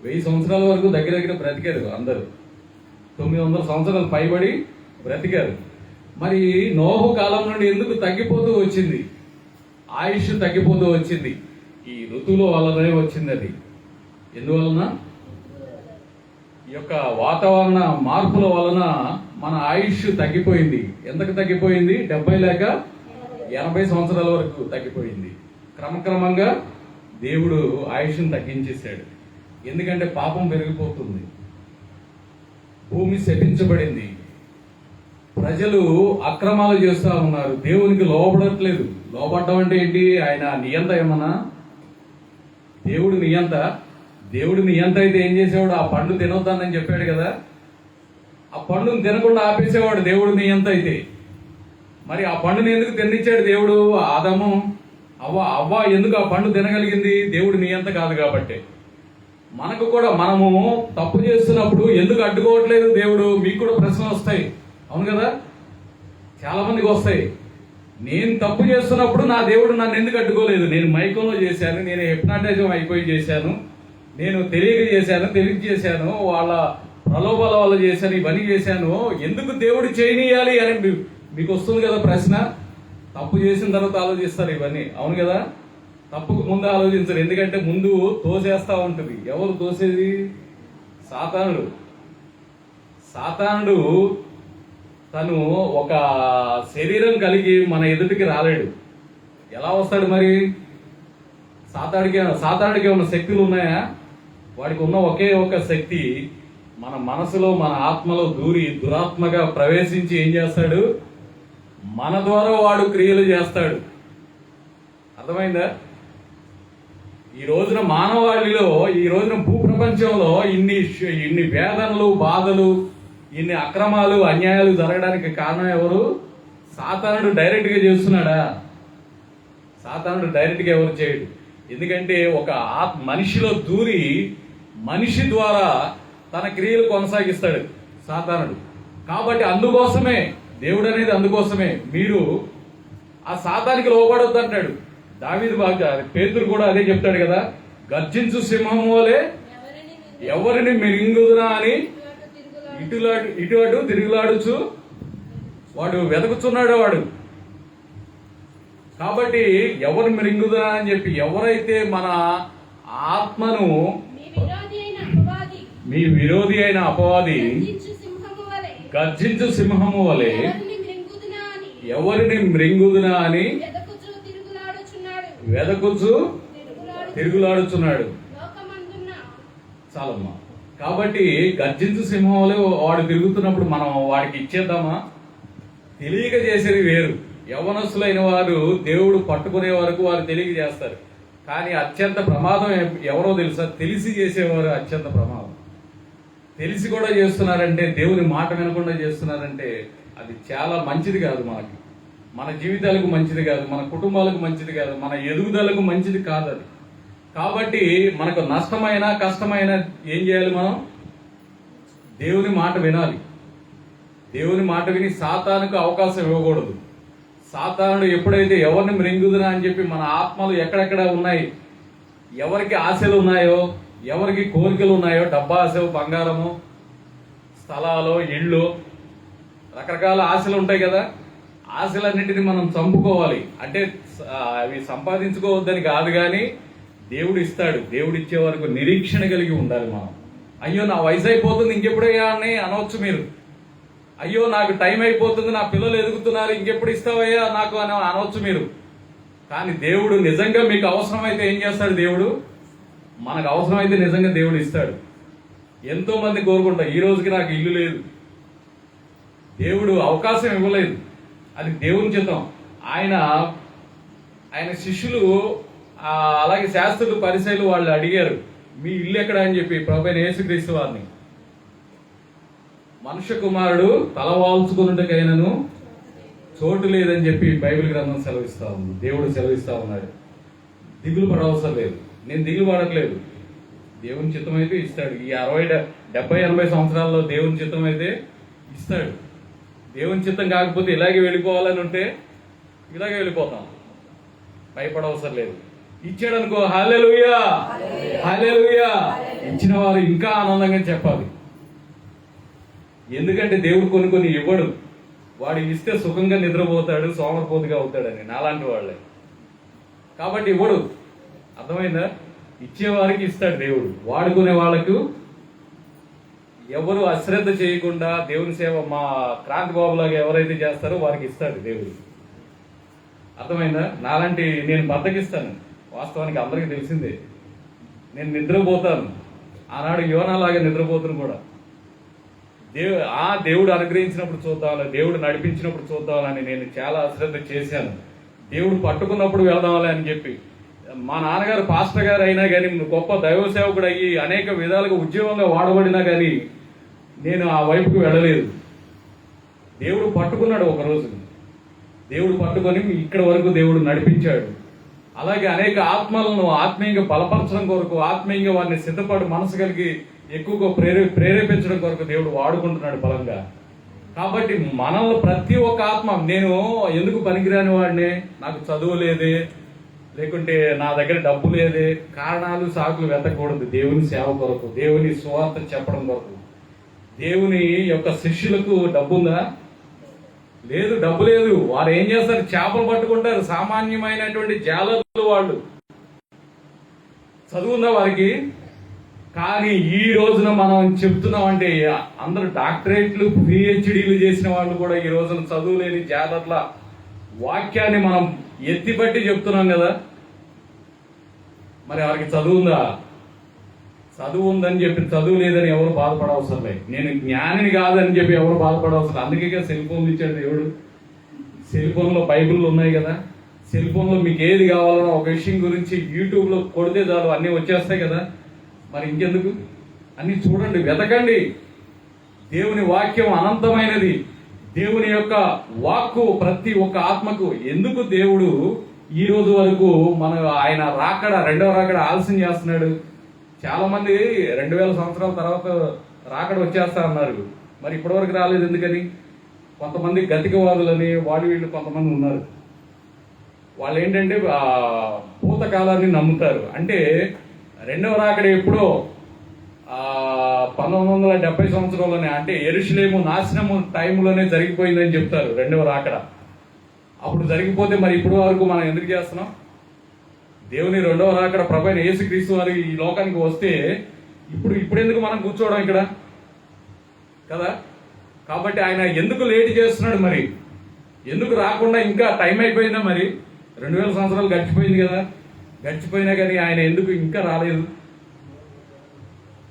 1000 సంవత్సరాల వరకు దగ్గర బ్రతికారు అందరూ. 900 సంవత్సరాలు పైబడి బ్రతికారు. మరి నోహు కాలం నుండి ఎందుకు తగ్గిపోతూ వచ్చింది? ఆయుష్ తగ్గిపోతూ వచ్చింది. ఈ ఋతువుల వల్లనే వచ్చింది. అది ఎందువలన? ఈ యొక్క వాతావరణ మార్పుల వలన మన ఆయుష్ తగ్గిపోయింది. ఎంతకు తగ్గిపోయింది? 70 లేక 80 సంవత్సరాల వరకు తగ్గిపోయింది. క్రమక్రమంగా దేవుడు ఆయుష్ను తగ్గించేశాడు. ఎందుకంటే పాపం పెరిగిపోతుంది, భూమి శపించబడింది, ప్రజలు అక్రమాలు చేస్తూ ఉన్నారు, దేవునికి లోబడట్లేదు. లోబడ్డం అంటే ఏంటి? ఆయన నియంత ఏమన్నా? దేవుడు నియంత. దేవుడు నియంత అయితే ఏం చేసేవాడు? ఆ పండు తినొద్దానని చెప్పాడు కదా. ఆ పండును తినకుండా ఆపేసేవాడు దేవుడు నియంత అయితే. మరి ఆ పండుని ఎందుకు తినిచ్చాడు దేవుడు? ఆదాము అవ్వ ఎందుకు ఆ పండు తినగలిగింది? దేవుడు నియంత కాదు కాబట్టి. మనకు కూడా మనము తప్పు చేస్తున్నప్పుడు ఎందుకు అడ్డుకోవట్లేదు దేవుడు? మీకు కూడా ప్రశ్నలు వస్తాయి, అవును కదా. చాలా మందికి వస్తాయి. నేను తప్పు చేస్తున్నప్పుడు నా దేవుడు నన్ను ఎందుకు అడ్డుకోలేదు? నేను మైకంలో చేశాను, నేను హిప్నాటిజం అయిపోయి చేశాను, నేను తెలియక చేశాను, వాళ్ళ ప్రలోభాల వల్ల చేశాను, ఇవన్నీ చేశాను, ఎందుకు దేవుడు చేయనీయాలి అని మీకు వస్తుంది కదా ప్రశ్న. తప్పు చేసిన తర్వాత ఆలోచిస్తారు ఇవన్నీ, అవును కదా. తప్పుకు ముందు ఆలోచించరు, ఎందుకంటే ముందు తోసేస్తా ఉంటుంది. ఎవరు తోసేది? సాతానుడు తను ఒక శరీరం కలిగి మన ఎదుటికి రాలేడు. ఎలా వస్తాడు మరి? సాతానుడికి ఏమైనా శక్తులు ఉన్నాయా? వాడికి ఉన్న ఒకే ఒక శక్తి మన మనసులో, మన ఆత్మలో దూరి దురాత్మగా ప్రవేశించి ఏం చేస్తాడు? మన ద్వారా వాడు క్రియలు చేస్తాడు. అర్థమైందా? ఈ రోజున మానవాళిలో, ఈ రోజున భూప్రపంచంలో ఇన్ని వేదనలు, బాధలు, ఇన్ని అక్రమాలు, అన్యాయాలు జరగడానికి కారణం ఎవరు? సాతానుడు డైరెక్ట్ గా చేస్తున్నాడా? సాతానుడు డైరెక్ట్ గా ఎవరు చేయడు. ఎందుకంటే ఒక మనిషిలో దూరి మనిషి ద్వారా తన క్రియలు కొనసాగిస్తాడు సాతానుడు. కాబట్టి అందుకోసమే దేవుడు అనేది, అందుకోసమే మీరు ఆ సాతానికి లోబడొద్దు అంటాడు. దావీదు బాగా, పేతురు కూడా అదే చెప్తాడు కదా, గర్జించు సింహం వలె ఎవరిని మింగుదునా అని ఇటు అటు తిరుగులాడుచు వాడు వెతుకుతున్నాడు వాడు. కాబట్టి ఎవరు మింగుదునా అని చెప్పి, ఎవరైతే మన ఆత్మను, మీ విరోధి అయిన అపవాది గర్జించు సింహము వలె ఎవరిని మృంగుదునా అని వెదకుచు తిరుగులాడుచున్నాడు. చాలమ్మా. కాబట్టి గర్జించు సింహం వలె వాడు తిరుగుతున్నప్పుడు మనం వాడికి ఇచ్చేద్దామా? తెలియక చేసేది వేరు. యవనస్తులైన వారు దేవుడు పట్టుకునే వరకు వారు తెలియక చేస్తారు. కానీ అత్యంత ప్రమాదం ఎవరో తెలుసా? తెలిసి చేసేవారు అత్యంత ప్రమాదం. తెలిసి కూడా చేస్తున్నారంటే, దేవుని మాట వినకుండా చేస్తున్నారంటే అది చాలా మంచిది కాదు. మన జీవితాలకు మంచిది కాదు, మన కుటుంబాలకు మంచిది కాదు, మన ఎదుగుదలకు మంచిది కాదు అది. కాబట్టి మనకు నష్టమైన, కష్టమైన ఏం చేయాలి? మనం దేవుని మాట వినాలి. దేవుని మాట విని సాతానుకు అవకాశం ఇవ్వకూడదు. సాతానుడు ఎప్పుడైతే ఎవరిని మృంగుదునా అని చెప్పి, మన ఆత్మలు ఎక్కడెక్కడ ఉన్నాయి, ఎవరికి ఆశలు ఉన్నాయో, ఎవరికి కోరికలు ఉన్నాయో, డబ్బా ఆశ, బంగారము, స్థలాలు, ఇళ్ళు, రకరకాల ఆశలు ఉంటాయి కదా. ఆశలన్నింటినీ మనం చంపుకోవాలి. అంటే అవి సంపాదించుకోవద్దని కాదు, కానీ దేవుడు ఇస్తాడు. దేవుడు ఇచ్చే వరకు నిరీక్షణ కలిగి ఉండాలి మనం. అయ్యో నా వయసు అయిపోతుంది, ఇంకెప్పుడయ్యా అని అనవచ్చు మీరు. అయ్యో నాకు టైం అయిపోతుంది, నా పిల్లలు ఎదుగుతున్నారు, ఇంకెప్పుడు ఇస్తావయ్యా నాకు అని అనవచ్చు మీరు. కానీ దేవుడు నిజంగా మీకు అవసరమైతే ఏం చేస్తాడు? దేవుడు మనకు అవసరమైతే నిజంగా దేవుడు ఇస్తాడు. ఎంతో మంది కోరుకుంటారు, ఈ రోజుకి నాకు ఇల్లు లేదు. దేవుడు అవకాశం ఇవ్వలేదు, అది దేవుని చిత్తం. ఆయన శిష్యులు, అలాగే శాస్త్రులు, పరిసయ్యులు వాళ్ళు అడిగారు, మీ ఇల్లు ఎక్కడ అని చెప్పి ప్రభువైన యేసుక్రీస్తు వారిని. మనుష్య కుమారుడు తలవాల్చుకున్నట్టుకైనను చోటు లేదని చెప్పి బైబిల్ గ్రంథం సెలవిస్తా ఉంది, దేవుడు సెలవిస్తా ఉన్నాడు. దిగులు పడవసరం లేదు. నేను దిగులు పడట్లేదు. దేవుని చిత్తం అయితే ఇస్తాడు. ఈ 70-80 సంవత్సరాల్లో దేవుని చిత్తం అయితే ఇస్తాడు. దేవుని చిత్తం కాకపోతే ఇలాగే వెళ్ళిపోవాలని ఉంటే ఇలాగే వెళ్ళిపోతాం, భయపడవసరం లేదు. ఇచ్చాడు అనుకో, హల్లెలూయా హల్లెలూయా. ఇచ్చిన వారు ఇంకా ఆనందంగా చెప్పాలి. ఎందుకంటే దేవుడు కొన్ని ఇవ్వడు. వాడు ఇస్తే సుఖంగా నిద్రపోతాడు, సోమరపోతుగా అవుతాడని, నాలాంటి వాళ్ళే. కాబట్టి ఇవ్వడు. అర్థమైందా? ఇచ్చేవారికి ఇస్తాడు దేవుడు. వాడుకునే వాళ్ళకు, ఎవరు అశ్రద్ధ చేయకుండా దేవుని సేవ మా క్రాంతి బాబులాగా ఎవరైతే చేస్తారో వారికి ఇస్తాడు దేవుడు. అర్థమైందా? నాలాంటి నేను బద్దకిస్తాను. వాస్తవానికి అందరికీ తెలిసిందే. నేను నిద్రపోతాను. ఆనాడు యోనాలాగా నిద్రపోతాను కూడా. దేవుడు అనుగ్రహించినప్పుడు చూద్దామని, దేవుడు నడిపించినప్పుడు చూద్దామని నేను చాలా అశ్రద్ధ చేశాను. దేవుడు పట్టుకున్నప్పుడు వెళ్దామని అని చెప్పి. మా నాన్నగారు పాస్టర్ గారు అయినా కానీ, గొప్ప దైవ సేవకుడు అయ్యి అనేక విధాలుగా ఉద్యోగంగా వాడబడినా కానీ నేను ఆ వైపుకు వెళ్ళలేదు. దేవుడు పట్టుకున్నాడు. ఒక రోజు దేవుడు పట్టుకొని ఇక్కడ వరకు దేవుడు నడిపించాడు. అలాగే అనేక ఆత్మలను ఆత్మీయంగా బలపరచడం కొరకు, ఆత్మీయంగా వారిని సిద్ధపడి మనసు కలిగి ఎక్కువగా ప్రేరేపించడం కొరకు దేవుడు వాడుకుంటున్నాడు బలంగా. కాబట్టి మనల్ని ప్రతి ఒక్క ఆత్మ, నేను ఎందుకు పనికిరాని వాడిని, నాకు చదువు లేదే, లేకుంటే నా దగ్గర డబ్బు లేదే, కారణాలు సాకులు వెతకూడదు. దేవుని సేవ కొరకు, దేవుని సువార్త చెప్పడం కొరకు. దేవుని యొక్క శిష్యులకు డబ్బు ఉందా? లేదు, డబ్బు లేదు. వారు ఏం చేస్తారు? చేపలు పట్టుకుంటారు. సామాన్యమైనటువంటి జాలర్లు వాళ్ళు. చదువు ఉందా వారికి? కానీ ఈ రోజున మనం చెప్తున్నాం అంటే అందరూ డాక్టరేట్లు పిహెచ్డీలు చేసిన వాళ్ళు కూడా ఈ రోజున చదువు లేని జాతర్ల వాక్యాన్ని మనం ఎత్తిపట్టి చెప్తున్నాం కదా. మరి వారికి చదువు ఉందా? చదువు ఉందని చెప్పి చదువు లేదని ఎవరు బాధపడవసరం లేదు. నేను జ్ఞానిని కాదని చెప్పి ఎవరు బాధపడవసరం. అందుకే సెల్ ఫోన్లు ఇచ్చాడు దేవుడు. సెల్ ఫోన్లో బైబిళ్ళు ఉన్నాయి కదా. సెల్ ఫోన్లో మీకు ఏది కావాలన్నా ఒక విషయం గురించి యూట్యూబ్లో కొడితే చాలు అన్నీ వచ్చేస్తాయి కదా. మరి ఇంకెందుకు? అన్ని చూడండి, వెతకండి. దేవుని వాక్యం అనంతమైనది. దేవుని యొక్క వాక్కు ప్రతి ఒక్క ఆత్మకు. ఎందుకు దేవుడు ఈ రోజు వరకు ఆయన రెండవ రాకడ ఆలస్యం చేస్తున్నాడు? చాలా మంది 2000 సంవత్సరాల తర్వాత రాకడ వచ్చేస్తా అన్నారు. మరి ఇప్పటివరకు రాలేదు ఎందుకని? కొంతమంది గతికవాదులని వీళ్ళు కొంతమంది ఉన్నారు. వాళ్ళు ఏంటంటే భూతకాలాన్ని నమ్ముతారు. అంటే రెండవ రాకడ ఎప్పుడో 1970 సంవత్సరంలోనే, అంటే యెరూషలేము నాశనము టైంలోనే జరిగిపోయిందని చెప్తారు రెండవ రాకడ. అప్పుడు జరిగిపోతే మరి ఇప్పటి వరకు మనం ఎందుకు చేస్తున్నాం? దేవుని రెండవ రాకడ ప్రభు అయిన యేసుక్రీస్తు వారు ఈ లోకానికి వస్తే ఇప్పుడు ఎందుకు మనం కూర్చోవడం ఇక్కడ కదా? కాబట్టి ఆయన ఎందుకు లేట్ చేస్తున్నాడు? మరి ఎందుకు రాకుండా ఇంకా టైం అయిపోయిందా? మరి 2000 సంవత్సరాలు గడిచిపోయింది కదా. గడిచిపోయినా కానీ ఆయన ఎందుకు ఇంకా రాలేదు?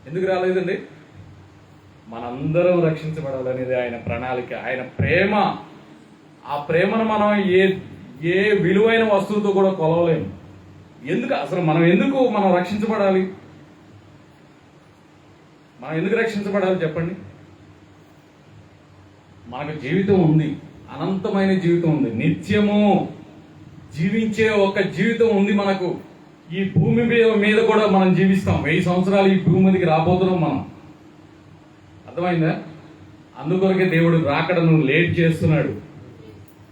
ఎందుకు రాలేదండి? మనందరం రక్షించబడాలనేది ఆయన ప్రణాళిక, ఆయన ప్రేమ. ఆ ప్రేమను మనం ఏ విలువైన వస్తువుతో కూడా కొలవలేము. ఎందుకు అసలు మనం రక్షించబడాలి? మనం ఎందుకు రక్షించబడాలి చెప్పండి? మనకు జీవితం ఉంది, అనంతమైన జీవితం ఉంది, నిత్యము జీవించే ఒక జీవితం ఉంది మనకు. ఈ భూమి మీద కూడా మనం జీవిస్తాం. 1000 సంవత్సరాలు ఈ భూమి మీదకి రాబోతున్నాం మనం. అర్థమైందా? అందుకొరకే దేవుడు రాకడను లేట్ చేస్తున్నాడు.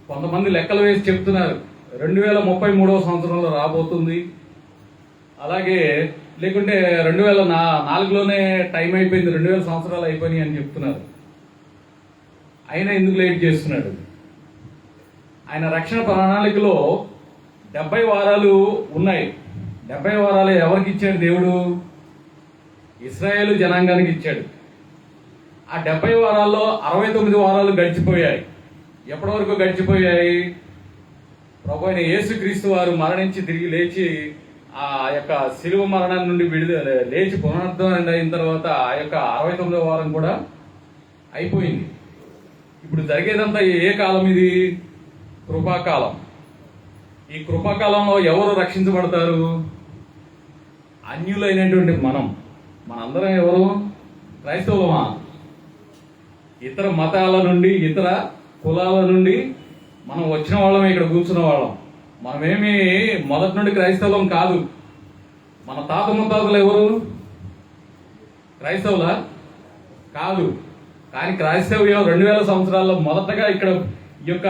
కొంతమంది లెక్కలు వేసి చెప్తున్నారు 2033వ సంవత్సరంలో రాబోతుంది, అలాగే లేకుంటే 2004లోనే టైం అయిపోయింది, 2000 సంవత్సరాలు అయిపోయినాయి అని చెప్తున్నారు. అయినా ఎందుకు లేట్ చేస్తున్నాడు? ఆయన రక్షణ ప్రణాళికలో 70 వారాలు ఉన్నాయి. 70 వారాలు ఎవరికి ఇచ్చాడు దేవుడు? ఇశ్రాయేలు జనాంగానికి ఇచ్చాడు. ఆ 70 వారాల్లో 69 వారాలు గడిచిపోయాయి. ఎప్పటి వరకు గడిచిపోయాయి? ప్రభు అయిన యేసుక్రీస్తు వారు మరణించి తిరిగి లేచి ఆ యొక్క శిలువ మరణం నుండి లేచి పునరుద్ధరణ అయిన తర్వాత ఆ యొక్క 69వ వారం కూడా అయిపోయింది. ఇప్పుడు జరిగేదంతా ఏ కాలం ఇది? కృపాకాలం. ఈ కృపాకాలంలో ఎవరు రక్షించబడతారు? అన్యులైనటువంటి మనందరం ఎవరు? క్రైస్తవులమా? ఇతర మతాల నుండి, ఇతర కులాల నుండి మనం వచ్చిన వాళ్ళమే ఇక్కడ కూర్చున్న వాళ్ళం. మనమేమి మొదటి నుండి క్రైస్తవులం కాదు. మన తాత ముత్తాతలు ఎవరు? క్రైస్తవులా? కాదు. కానీ క్రైస్తవ్యం 2000 సంవత్సరాల్లో మొదటగా ఇక్కడ ఈ యొక్క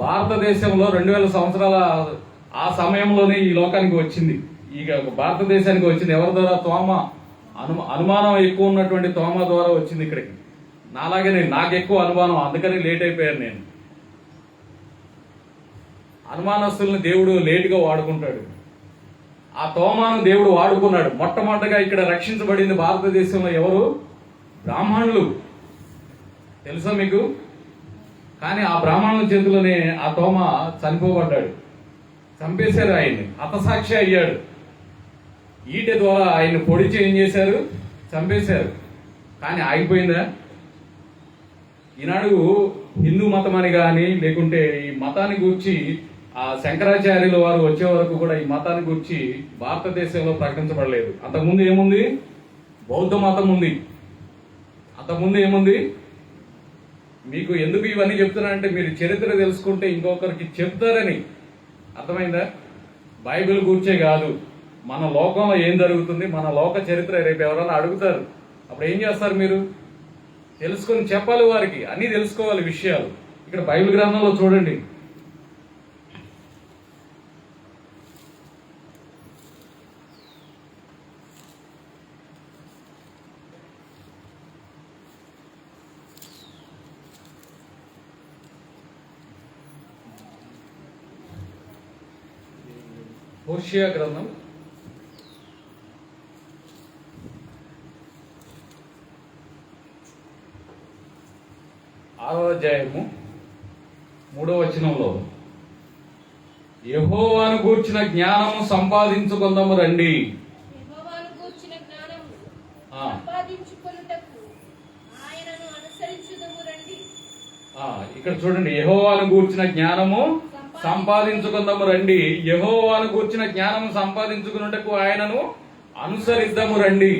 భారతదేశంలో 2000 సంవత్సరాల ఆ సమయంలోనే ఈ లోకానికి వచ్చింది. ఈ భారతదేశానికి వచ్చింది ఎవరి ద్వారా? తోమ. అనుమానం ఎక్కువ ఉన్నటువంటి తోమ ద్వారా వచ్చింది ఇక్కడికి. నాకు ఎక్కువ అనుమానం, అందుకని లేట్ అయిపోయాను నేను. అనుమానస్తుల్ని దేవుడు లేటుగా వాడుకుంటాడు. ఆ తోమాను దేవుడు వాడుకున్నాడు. మొట్టమొదటిగా ఇక్కడ రక్షించబడింది భారతదేశంలో ఎవరు? బ్రాహ్మణులు. తెలుసా మీకు? కానీ ఆ బ్రాహ్మణుల చేతిలోనే ఆ తోమ చనిపోబడ్డాడు. చంపేశారు ఆయన్ని, హతసాక్షి అయ్యాడు. ఈట ద్వారా ఆయన్ని పొడిచి ఏం చేశారు? చంపేశారు. కానీ ఆగిపోయిందా? ఈనాడు హిందూ మతం అని కానీ లేకుంటే ఈ మతాన్ని గూర్చి ఆ శంకరాచార్యుల వారు వచ్చే వరకు కూడా ఈ మతాన్ని గూర్చి భారతదేశంలో ప్రకటించబడలేదు. అంతకుముందు ఏముంది? బౌద్ధ మతం ఉంది. అంతకుముందు ఏముంది? మీకు ఎందుకు ఇవన్నీ చెప్తున్నానంటే మీరు చరిత్ర తెలుసుకుంటే ఇంకొకరికి చెప్తారని. అర్థమైందా? బైబిల్ గూర్చే కాదు, మన లోకంలో ఏం జరుగుతుంది, మన లోక చరిత్ర రేపు ఎవరైనా అడుగుతారు, అప్పుడు ఏం చేస్తారు? మీరు తెలుసుకొని చెప్పాలి వారికి, అన్నీ తెలుసుకోవాలి విషయాలు. ఇక్కడ బైబిల్ గ్రంథంలో చూడండి. హోషేయ గ్రంథం అధ్యాయము 3వ వచనంలో యెహోవాను గూర్చిన జ్ఞానము సంపాదించుకుందాము రండి. యెహోవాను గూర్చిన జ్ఞానము ఆ. సంపాదించుకొనుటకు ఆయనను అనుసరించుదుము రండి. ఇక్కడ చూడండి, యెహోవాను గూర్చిన జ్ఞానము సంపాదించుకుందాము రండి. యెహోవాను గూర్చిన జ్ఞానము సంపాదించుకున్నటకు ఆయనను అనుసరిద్దాము రండి.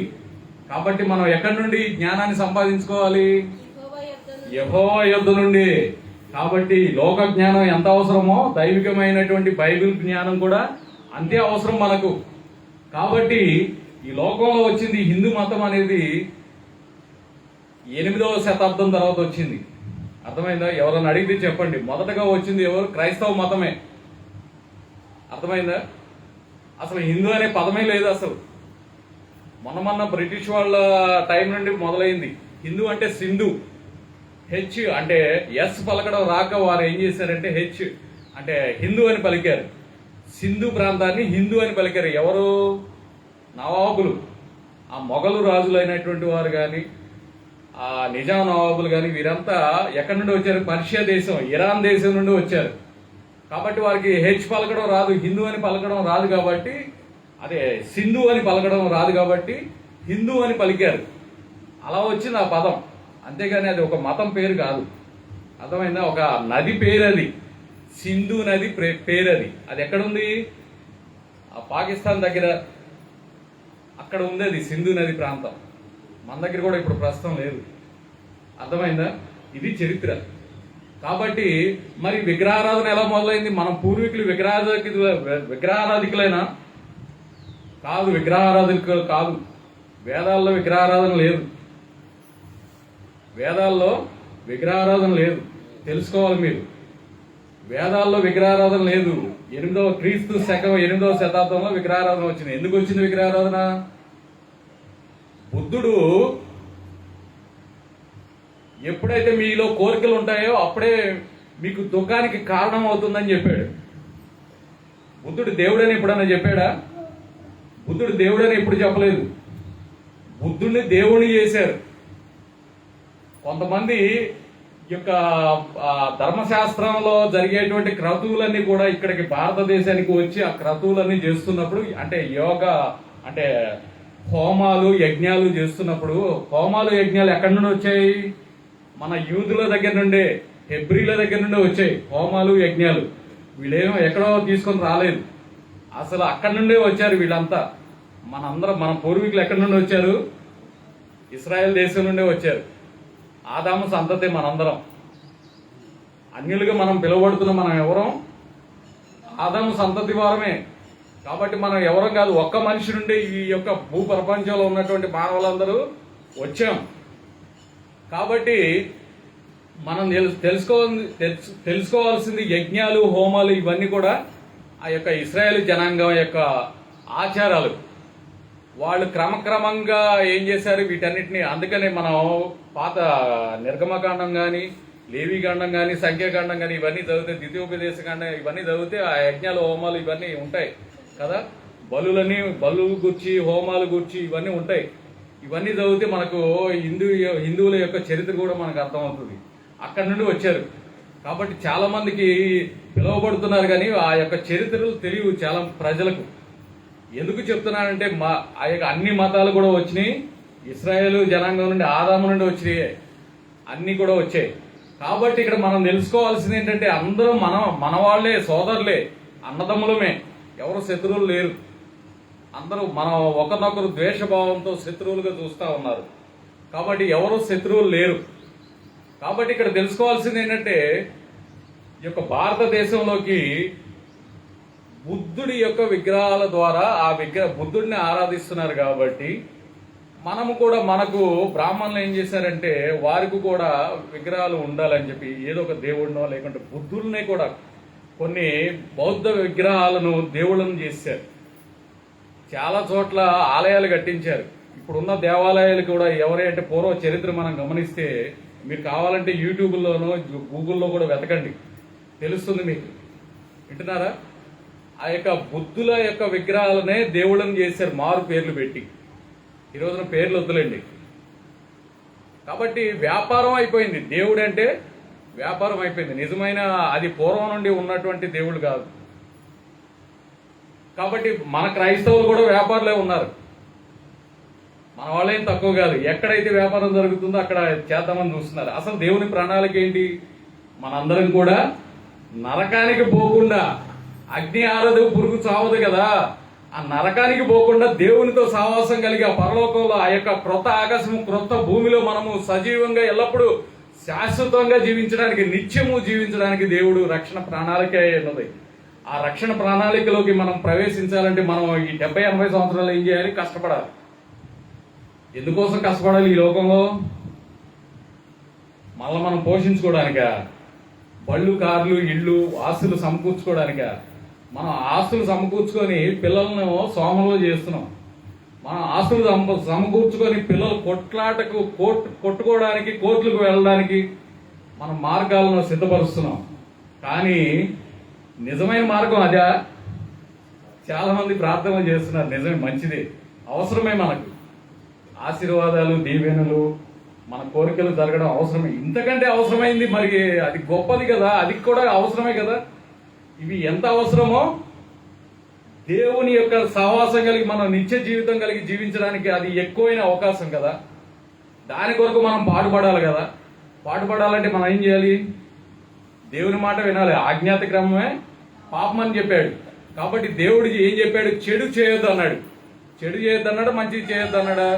కాబట్టి మనం ఎక్కడి నుండి జ్ఞానాన్ని సంపాదించుకోవాలి? యెహోవా యొద్దను. యెహోవా యొద్ద నుండి. కాబట్టి లోక జ్ఞానం ఎంత అవసరమో దైవికమైనటువంటి బైబిల్ జ్ఞానం కూడా అంతే అవసరం మనకు. కాబట్టి ఈ లోకంలో వచ్చింది హిందూ మతం అనేది 8వ శతాబ్దం తర్వాత వచ్చింది. అర్థమైందా? ఎవరైనా అడిగితే చెప్పండి, మొదటగా వచ్చింది ఎవరు? క్రైస్తవ మతమే. అర్థమైందా? అసలు హిందూ అనే పదమే లేదు అసలు. మొన్న బ్రిటిష్ వాళ్ళ టైం నుండి మొదలైంది. హిందూ అంటే సింధు, హెచ్ అంటే ఎస్ పలకడం రాక వారు ఏం చేశారంటే హెచ్ అంటే హిందూ అని పలికారు. సింధు ప్రాంతాన్ని హిందూ అని పలికారు. ఎవరు? నవాబులు. ఆ మొఘలు రాజులైనటువంటి వారు కానీ, ఆ నిజాం నవాబులు కానీ, వీరంతా ఎక్కడి నుండి వచ్చారు? పర్షియా దేశం, ఇరాన్ దేశం నుండి వచ్చారు. కాబట్టి వారికి హెచ్ పలకడం రాదు, హిందూ అని పలకడం రాదు. కాబట్టి అదే సింధు అని పలకడం రాదు కాబట్టి హిందూ అని పలికారు. అలా వచ్చింది ఆ పదం. అంతేగాని అది ఒక మతం పేరు కాదు. అర్థమైందా? ఒక నది పేరు అది. సింధు నది పేరు అది. అది ఎక్కడుంది? ఆ పాకిస్తాన్ దగ్గర అక్కడ ఉంది అది సింధు నది ప్రాంతం. మన దగ్గర కూడా ఇప్పుడు ప్రస్తుతం లేదు. అర్థమైందా? ఇది చరిత్ర. కాబట్టి మరి విగ్రహారాధన ఎలా మొదలైంది? మన పూర్వీకులు విగ్రహారాధికులైనా కాదు, విగ్రహారాధకులు కాదు. వేదాల్లో విగ్రహారాధన లేదు. వేదాల్లో విగ్రహారాధన లేదు. తెలుసుకోవాలి మీరు. వేదాల్లో విగ్రహారాధన లేదు. క్రీస్తు శకం 8వ శతాబ్దంలో విగ్రహారాధన వచ్చింది. ఎందుకు వచ్చింది విగ్రహారాధన? బుద్ధుడు ఎప్పుడైతే మీలో కోరికలు ఉంటాయో అప్పుడే మీకు దుఃఖానికి కారణం అవుతుందని చెప్పాడు. బుద్ధుడు దేవుడని ఎప్పుడన్నా చెప్పాడా? బుద్ధుడు దేవుడని ఎప్పుడు చెప్పలేదు. బుద్ధుడిని దేవుడిని చేశారు. కొంతమంది యొక్క ధర్మశాస్త్రంలో జరిగేటువంటి క్రతువులన్నీ కూడా ఇక్కడికి భారతదేశానికి వచ్చి ఆ క్రతువులన్నీ చేస్తున్నప్పుడు, అంటే యోగా అంటే హోమాలు యజ్ఞాలు చేస్తున్నప్పుడు, హోమాలు యజ్ఞాలు ఎక్కడి నుండి వచ్చాయి? మన యూదుల దగ్గర నుండే, హెబ్రీల దగ్గర నుండే వచ్చాయి హోమాలు యజ్ఞాలు. వీళ్ళేమో ఎక్కడో తీసుకొని రాలేదు, అసలు అక్కడి నుండే వచ్చారు వీళ్ళంతా. మన పూర్వీకులు ఎక్కడి నుండి వచ్చారు? ఇశ్రాయేల్ దేశం నుండే వచ్చారు. ఆదాము సంతతి మనందరం. అన్యులుగా మనం పిలువబడుతున్న మనం ఎవరం? ఆదాము సంతతి వారమే. కాబట్టి మనం ఎవరం కాదు, ఒక్క మనిషి నుండి ఈ యొక్క భూ ప్రపంచంలో ఉన్నటువంటి మానవులందరూ వచ్చాం. కాబట్టి మనం తెలుసుకోవాల్సింది యజ్ఞాలు హోమాలు ఇవన్నీ కూడా ఆ యొక్క ఇశ్రాయేలు జనాంగం యొక్క ఆచారాలు. వాళ్ళు క్రమక్రమంగా ఏం చేశారు వీటన్నిటిని. అందుకనే మనం పాత నిర్గమకాండం కానీ, లేవీకాండం కానీ, సంఖ్యాకాండం కానీ ఇవన్నీ చదివితే, ద్వితీయోపదేశకాండం ఇవన్నీ చదివితే ఆ యజ్ఞాలు హోమాలు ఇవన్నీ ఉంటాయి కదా. బలు గుర్చి హోమాలు గుర్చి ఇవన్నీ ఉంటాయి. ఇవన్నీ చదివితే మనకు హిందువుల యొక్క చరిత్ర కూడా మనకు అర్థమవుతుంది. అక్కడి నుండి వచ్చారు. కాబట్టి చాలా మందికి పిలువబడుతున్నారు కానీ ఆ యొక్క చరిత్రలు తెలియవు చాలా ప్రజలకు. ఎందుకు చెప్తున్నానంటే ఆ యొక్క అన్ని మతాలు కూడా వచ్చినాయి ఇశ్రాయేలు జనాంగం నుండి, ఆదాము నుండి వచ్చినాయి, అన్ని కూడా వచ్చాయి. కాబట్టి ఇక్కడ మనం తెలుసుకోవాల్సింది ఏంటంటే అందరూ మన వాళ్ళే, సోదరులే, అన్నదమ్ములమే. ఎవరు శత్రువులు లేరు. అందరూ మనం ఒకరినొకరు ద్వేషభావంతో శత్రువులుగా చూస్తూ ఉన్నారు. కాబట్టి ఎవరు శత్రువులు లేరు. కాబట్టి ఇక్కడ తెలుసుకోవాల్సింది ఏంటంటే ఈ యొక్క భారతదేశంలోకి బుద్ధుడి యొక్క విగ్రహాల ద్వారా బుద్ధుడిని ఆరాధిస్తున్నారు. కాబట్టి మనము కూడా, మనకు బ్రాహ్మణులు ఏం చేశారంటే వారికి కూడా విగ్రహాలు ఉండాలని చెప్పి ఏదో ఒక దేవుడినో లేకుంటే బుద్ధుల్ని కూడా కొన్ని బౌద్ధ విగ్రహాలను దేవుళ్ళను చేశారు. చాలా చోట్ల ఆలయాలు కట్టించారు. ఇప్పుడున్న దేవాలయాలు కూడా ఎవరైతే పూర్వ చరిత్ర మనం గమనిస్తే, మీరు కావాలంటే యూట్యూబ్లోనో గూగుల్లో కూడా వెతకండి, తెలుస్తుంది మీకు. వింటున్నారా? ఆ యొక్క బుద్ధుల యొక్క విగ్రహాలనే దేవుళ్ళని చేశారు, మారు పేర్లు పెట్టి. ఈ రోజున పేర్లు వద్దులేండి. కాబట్టి వ్యాపారం అయిపోయింది. దేవుడు అంటే వ్యాపారం అయిపోయింది. నిజమైన అది పూర్వం నుండి ఉన్నటువంటి దేవుళ్ళు కాదు. కాబట్టి మన క్రైస్తవులు కూడా వ్యాపారులే ఉన్నారు. మన వాళ్ళేం తక్కువ కాదు. ఎక్కడైతే వ్యాపారం జరుగుతుందో అక్కడ చేద్దామని చూస్తున్నారు. అసలు దేవుని ప్రణాళిక ఏంటి? మనందరం కూడా నరకానికి పోకుండా, అగ్ని ఆరదు పురుగు చావదు కదా, ఆ నరకానికి పోకుండా దేవునితో సహవాసం కలిగి ఆ పరలోకంలో ఆ యొక్క క్రొత్త ఆకాశము క్రొత్త భూమిలో మనము సజీవంగా ఎల్లప్పుడూ శాశ్వతంగా జీవించడానికి, నిత్యము జీవించడానికి దేవుడు రక్షణ ప్రణాళిక ఉన్నది. ఆ రక్షణ ప్రణాళికలోకి మనం ప్రవేశించాలంటే మనం ఈ 70-80 సంవత్సరాలు ఏం చేయాలి? కష్టపడాలి. ఎందుకోసం కష్టపడాలి? ఈ లోకంలో మళ్ళీ మనం పోషించుకోవడానిక? బళ్ళు, కార్లు, ఇళ్ళు, ఆస్తులు సమకూర్చుకోవడానిక? మనం ఆస్తులు సమకూర్చుకొని పిల్లలను సోమంలో చేస్తున్నాం. మనం ఆస్తులు సమకూర్చుకొని పిల్లలు కొట్లాటకు కొట్టుకోవడానికి, కోర్టులకు వెళ్ళడానికి మనం మార్గాలను సిద్ధపరుస్తున్నాం. కానీ నిజమైన మార్గం అదా? చాలా మంది ప్రార్థనలు చేస్తున్నారు. నిజమే, మంచిదే, అవసరమే. మనకు ఆశీర్వాదాలు, దీవెనలు, మన కోరికలు జరగడం అవసరమే. ఇంతకంటే అవసరమైంది మరి అది గొప్పది కదా, అది కూడా అవసరమే కదా. ఇవి ఎంత అవసరమో దేవుని యొక్క సహవాసం కలిగి మనం నిత్య జీవితం కలిగి జీవించడానికి అది ఎక్కువైన అవకాశం కదా. దాని కొరకు మనం పాటుపడాలి కదా. పాటుపడాలంటే మనం ఏం చేయాలి? దేవుని మాట వినాలి. ఆజ్ఞాత క్రమమే పాపం అని చెప్పాడు. కాబట్టి దేవుడు ఏం చెప్పాడు? చెడు చేయొద్దు అన్నాడు. చెడు చేయొద్దు అన్నాడు, మంచిది చేయొద్దు అన్నాడా?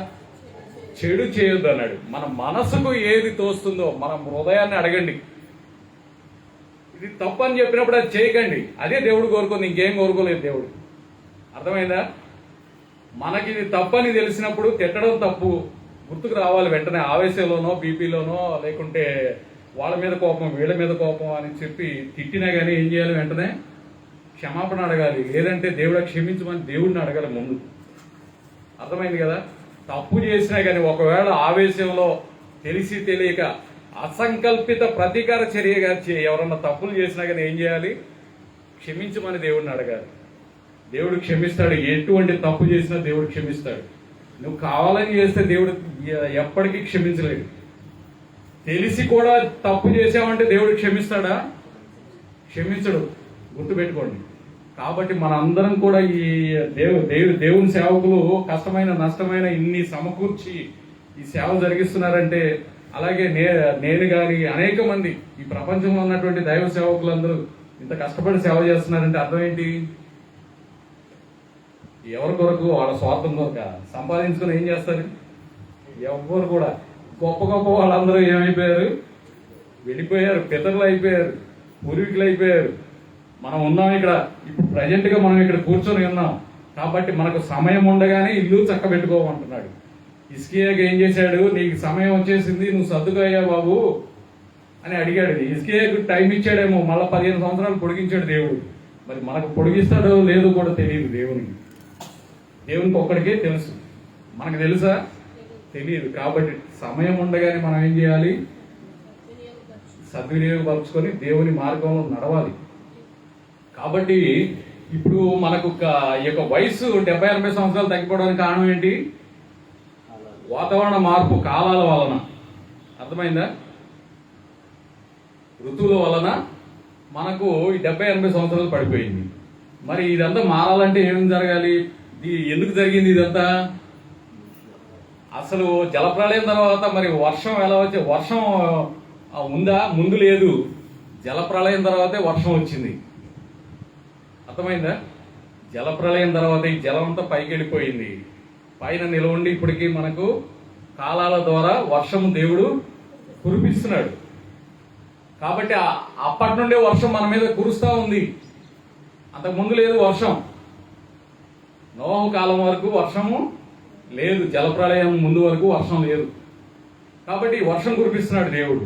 చెడు చేయొద్దు అన్నాడు. మన మనసుకు ఏది తోస్తుందో మన హృదయాన్ని అడగండి. ఇది తప్పు అని చెప్పినప్పుడు అది చేయకండి. అదే దేవుడు కోరుకుంది, ఇంకేం కోరుకోలేదు దేవుడు. అర్థమైందా? మనకి ఇది తప్పని తెలిసినప్పుడు తిట్టడం తప్పు గుర్తుకు రావాలి వెంటనే. ఆవేశంలోనో, బీపీలోనో, లేకుంటే వాళ్ళ మీద కోపం, వీళ్ళ మీద కోపం అని చెప్పి తిట్టినా కానీ ఏం చేయాలి? వెంటనే క్షమాపణ అడగాలి. లేదంటే దేవుడా క్షమించమని దేవుడిని అడగాలి ముందు. అర్థమైంది కదా? తప్పు చేసినా కానీ ఒకవేళ ఆవేశంలో తెలిసి తెలియక అసంకల్పిత ప్రతీకార చర్యగా ఎవరన్నా తప్పులు చేసినా కానీ ఏం చేయాలి? క్షమించమని దేవుడిని అడగాలి. దేవుడు క్షమిస్తాడు. ఎటువంటి తప్పు చేసినా దేవుడు క్షమిస్తాడు. నువ్వు కావాలని చేస్తే దేవుడు ఎప్పటికీ క్షమించలేడు. తెలిసి కూడా తప్పు చేసావంటే దేవుడు క్షమిస్తాడా? క్షమించడు. గుర్తుపెట్టుకోండి. కాబట్టి మనందరం కూడా ఈ దేవుని సేవకులు కష్టమైన నష్టమైన ఇన్ని సమకూర్చి ఈ సేవ జరిగిస్తున్నారంటే, అలాగే నేను కానీ అనేక మంది ఈ ప్రపంచంలో ఉన్నటువంటి దైవ సేవకులందరూ ఇంత కష్టపడి సేవ చేస్తున్నారంటే అర్థం ఏంటి? ఎవరి కొరకు? వాళ్ళ స్వార్థం కొరక సంపాదించుకుని ఏం చేస్తారు? ఎవరు కూడా గొప్ప గొప్ప వాళ్ళందరూ ఏమైపోయారు? వెళ్ళిపోయారు, పితరులు అయిపోయారు, పూర్వీకులు అయిపోయారు. మనం ఉన్నాం ఇక్కడ, ఇప్పుడు ప్రజెంట్ గా మనం ఇక్కడ కూర్చొని ఉన్నాం. కాబట్టి మనకు సమయం ఉండగానే ఇల్లు చక్క పెట్టుకోమంటున్నాడు. హిజ్కియాకి ఏం చేశాడు? నీకు సమయం వచ్చేసింది, నువ్వు సర్దుకోయ్యా బాబు అని అడిగాడు. హిజ్కియాకు టైం ఇచ్చాడేమో, మళ్ళీ 15 సంవత్సరాలు పొడిగించాడు దేవుడు. మరి మనకు పొడిగిస్తాడో లేదో కూడా తెలియదు దేవునికి. దేవునికి ఒక్కడికే తెలుసు. మనకు తెలుసా? తెలియదు. కాబట్టి సమయం ఉండగానే మనం ఏం చేయాలి? సద్వినియోగపరుచుకొని దేవుని మార్గంలో నడవాలి. కాబట్టి ఇప్పుడు మనకు ఈ యొక్క వయసు 70-80 సంవత్సరాలు తగ్గిపోవడానికి కారణం ఏంటి? వాతావరణ మార్పు, కాలాల వలన. అర్థమైందా? ఋతువుల వలన మనకు ఈ 70-80 సంవత్సరాలు పడిపోయింది. మరి ఇదంతా మారాలంటే ఏం జరగాలి? ఎందుకు జరిగింది ఇదంతా? అసలు జలప్రళయం తర్వాత మరి వర్షం ఎలా వచ్చే? వర్షం ఉందా? ముందు లేదు. జలప్రళయం తర్వాతే వర్షం వచ్చింది. అర్థమైందా? జలప్రళయం తర్వాత ఈ జలం అంతా పైకి వెళ్ళిపోయింది. పైన నిలవండి ఇప్పటికీ మనకు కాలాల ద్వారా వర్షం దేవుడు కురిపిస్తున్నాడు. కాబట్టి అప్పటి నుండే వర్షం మన మీద కురుస్తా ఉంది. అంతకుముందు లేదు వర్షం. నోహు కాలం వరకు వర్షము లేదు, జలప్రళయం ముందు వరకు వర్షం లేదు. కాబట్టి వర్షం కురిపిస్తున్నాడు దేవుడు.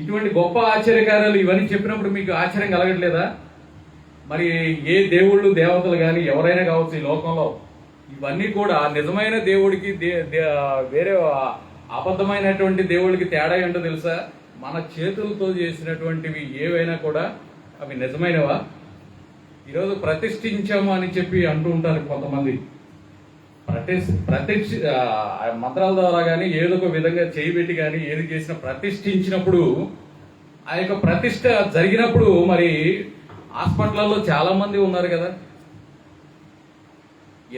ఇటువంటి గొప్ప ఆశ్చర్యకార్యాలు ఇవన్నీ చెప్పినప్పుడు మీకు ఆశ్చర్యం కలగట్లేదా? మరి ఏ దేవుళ్ళు, దేవతలు కానీ ఎవరైనా కావచ్చు ఈ లోకంలో, ఇవన్నీ కూడా నిజమైన దేవుడికి వేరే అబద్ధమైనటువంటి దేవుడికి తేడా ఏంటో తెలుసా? మన చేతులతో చేసినటువంటివి ఏవైనా కూడా అవి నిజమైనవా? ఈరోజు ప్రతిష్ఠించాము అని చెప్పి అంటూ ఉంటారు కొంతమంది. మంత్రాల ద్వారా కానీ ఏదో ఒక విధంగా చేయబెట్టి కానీ ఏది చేసినా ప్రతిష్ఠించినప్పుడు ఆ యొక్క ప్రతిష్ట జరిగినప్పుడు మరి హాస్పిటల్లో చాలా మంది ఉన్నారు కదా,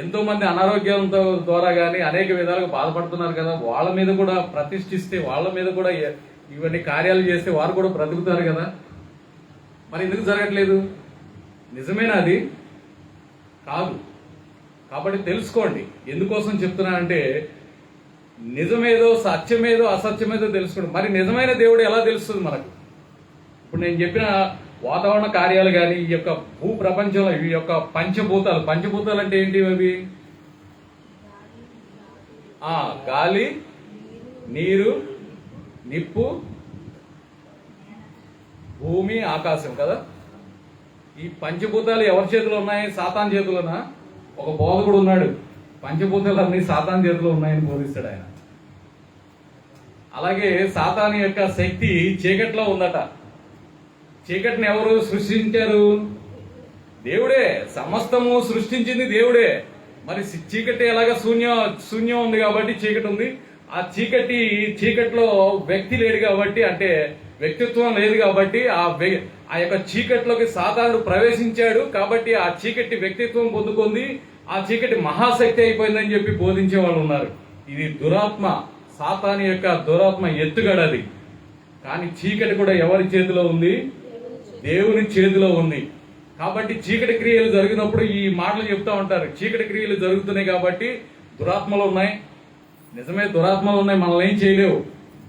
ఎంతో మంది అనారోగ్యంతో ద్వారా కానీ అనేక విధాలుగా బాధపడుతున్నారు కదా, వాళ్ళ మీద కూడా ప్రతిష్ఠిస్తే, వాళ్ళ మీద కూడా ఇవన్నీ కార్యాలు చేస్తే వారు కూడా బ్రతుకుతారు కదా. మరి ఎందుకు జరగట్లేదు? నిజమేనా అది? కాదు. కాబట్టి తెలుసుకోండి. ఎందుకోసం చెప్తున్నానంటే నిజమేదో సత్యమేదో అసత్యమేదో తెలుసుకోండి. మరి నిజమైన దేవుడు ఎలా తెలుస్తుంది మనకు? ఇప్పుడు నేను చెప్పిన వాతావరణ కార్యాలు కానీ ఈ యొక్క భూ ప్రపంచంలో ఈ యొక్క పంచభూతాలు అంటే ఏంటి అవి? గాలి, నీరు, నిప్పు, భూమి, ఆకాశం కదా. ఈ పంచభూతాలు ఎవరి చేతిలో ఉన్నాయి? సాతాన్ చేతిలోనా? ఒక బోధకుడు ఉన్నాడు, పంచభూతాలన్నీ సాతాన్ చేతిలో ఉన్నాయని బోధిస్తాడు ఆయన. అలాగే సాతాను యొక్క శక్తి చీకట్లో ఉందట. చీకటిని ఎవరు సృష్టించారు? దేవుడే. సమస్తము సృష్టించింది దేవుడే. మరి చీకటి ఎలాగా శూన్యం ఉంది కాబట్టి చీకటి ఉంది. ఆ చీకట్లో వ్యక్తి లేడు కాబట్టి, అంటే వ్యక్తిత్వం లేదు కాబట్టి ఆ యొక్క చీకట్లోకి సాతానుడు ప్రవేశించాడు కాబట్టి ఆ చీకటి వ్యక్తిత్వం పొందుకుంది. ఆ చీకటి మహాశక్తి అయిపోయిందని చెప్పి బోధించే వాళ్ళు ఉన్నారు. ఇది దురాత్మ, సాతాను యొక్క దురాత్మ ఎత్తుగడది. కానీ చీకటి కూడా ఎవరి చేతిలో ఉంది? దేవుని చేతిలో ఉంది. కాబట్టి చీకటి క్రియలు జరిగినప్పుడు ఈ మాటలు చెప్తా ఉంటారు. చీకటి క్రియలు జరుగుతున్నాయి కాబట్టి దురాత్మలు ఉన్నాయి. నిజమే, దురాత్మలు ఉన్నాయి, మనల్ని ఏం చేయలేవు.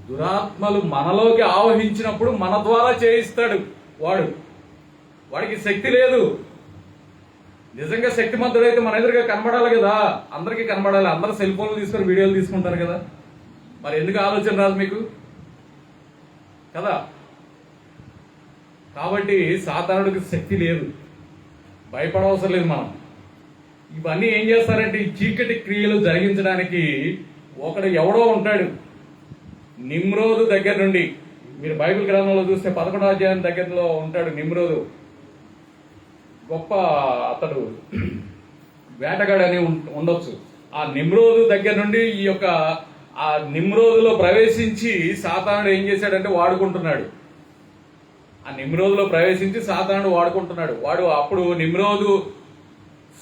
దురాత్మలు మనలోకి ఆవహించినప్పుడు మన ద్వారా చేయిస్తాడు వాడికి శక్తి లేదు. నిజంగా శక్తిమంతుడైతే మన ఎదురుగా కనబడాలి కదా, అందరికీ కనబడాలి. అందరూ సెల్ ఫోన్లు తీసుకొని వీడియోలు తీసుకుంటారు కదా. మరి ఎందుకు ఆలోచన రాదు మీకు కదా? కాబట్టి సాతానుడికి శక్తి లేదు, భయపడవసరం లేదు మనం. ఇవన్నీ ఏం చేస్తారంటే ఈ చీకటి క్రియలు జరిగించడానికి ఎవడో ఉంటాడు. నిమ్రోదు దగ్గర నుండి మీరు బైబిల్ గ్రంథంలో చూస్తే 11వ అధ్యాయం దగ్గరలో ఉంటాడు నిమ్రోదు. గొప్ప అతడు వేటగాడని ఉండొచ్చు. ఆ నిమ్రోదు దగ్గర నుండి ఆ నిమ్రోదులో ప్రవేశించి సాతానుడు ఏం చేశాడంటే వాడుకుంటున్నాడు. ఆ నిమ్రోదులో ప్రవేశించి సాతానుడు వాడుకుంటున్నాడు. అప్పుడు నిమ్రోదు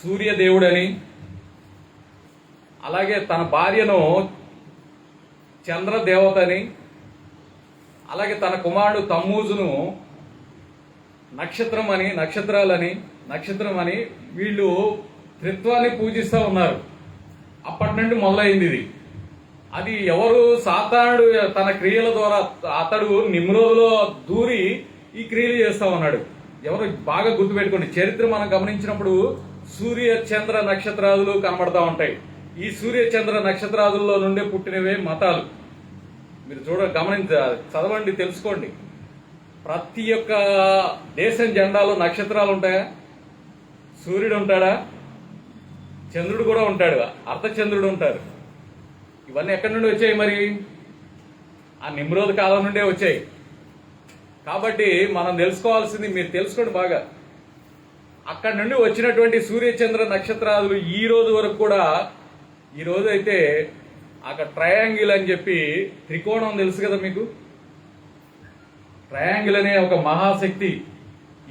సూర్యదేవుడని, అలాగే తన భార్యను చంద్రదేవతని, అలాగే తన కుమారుడు తమ్మూజును నక్షత్రం అని వీళ్ళు త్రిత్వాన్ని పూజిస్తూ ఉన్నారు. అప్పటి నుండి మొదలైంది ఇది. అది ఎవరు? సాతానుడు తన క్రియల ద్వారా అతడు నిమ్రోదులో దూరి ఈ క్రియలు చేస్తా ఉన్నాడు. ఎవరు? బాగా గుర్తుపెట్టుకోండి. చరిత్ర మనం గమనించినప్పుడు సూర్య చంద్ర నక్షత్రాదులు కనబడతా ఉంటాయి. ఈ సూర్య చంద్ర నక్షత్రాదుల్లో నుండే పుట్టినవే మతాలు. మీరు చదవండి, తెలుసుకోండి. ప్రతి ఒక్క దేశం జెండాలో నక్షత్రాలు ఉంటాయా? సూర్యుడు ఉంటాడా? చంద్రుడు కూడా ఉంటాడు, అర్ధచంద్రుడు ఉంటారు. ఇవన్నీ ఎక్కడి నుండి వచ్చాయి? మరి ఆ నిమ్రోద్ కాలం నుండే వచ్చాయి. కాబట్టి మనం తెలుసుకోవాల్సింది, మీరు తెలుసుకోండి బాగా, అక్కడి నుండి వచ్చినటువంటి సూర్యచంద్ర నక్షత్రాదులు ఈ రోజు వరకు కూడా, ఈ రోజు అయితే అక్కడ ట్రయాంగిల్ అని చెప్పి, త్రికోణం తెలుసు కదా మీకు. ట్రయాంగిల్ అనే ఒక మహాశక్తి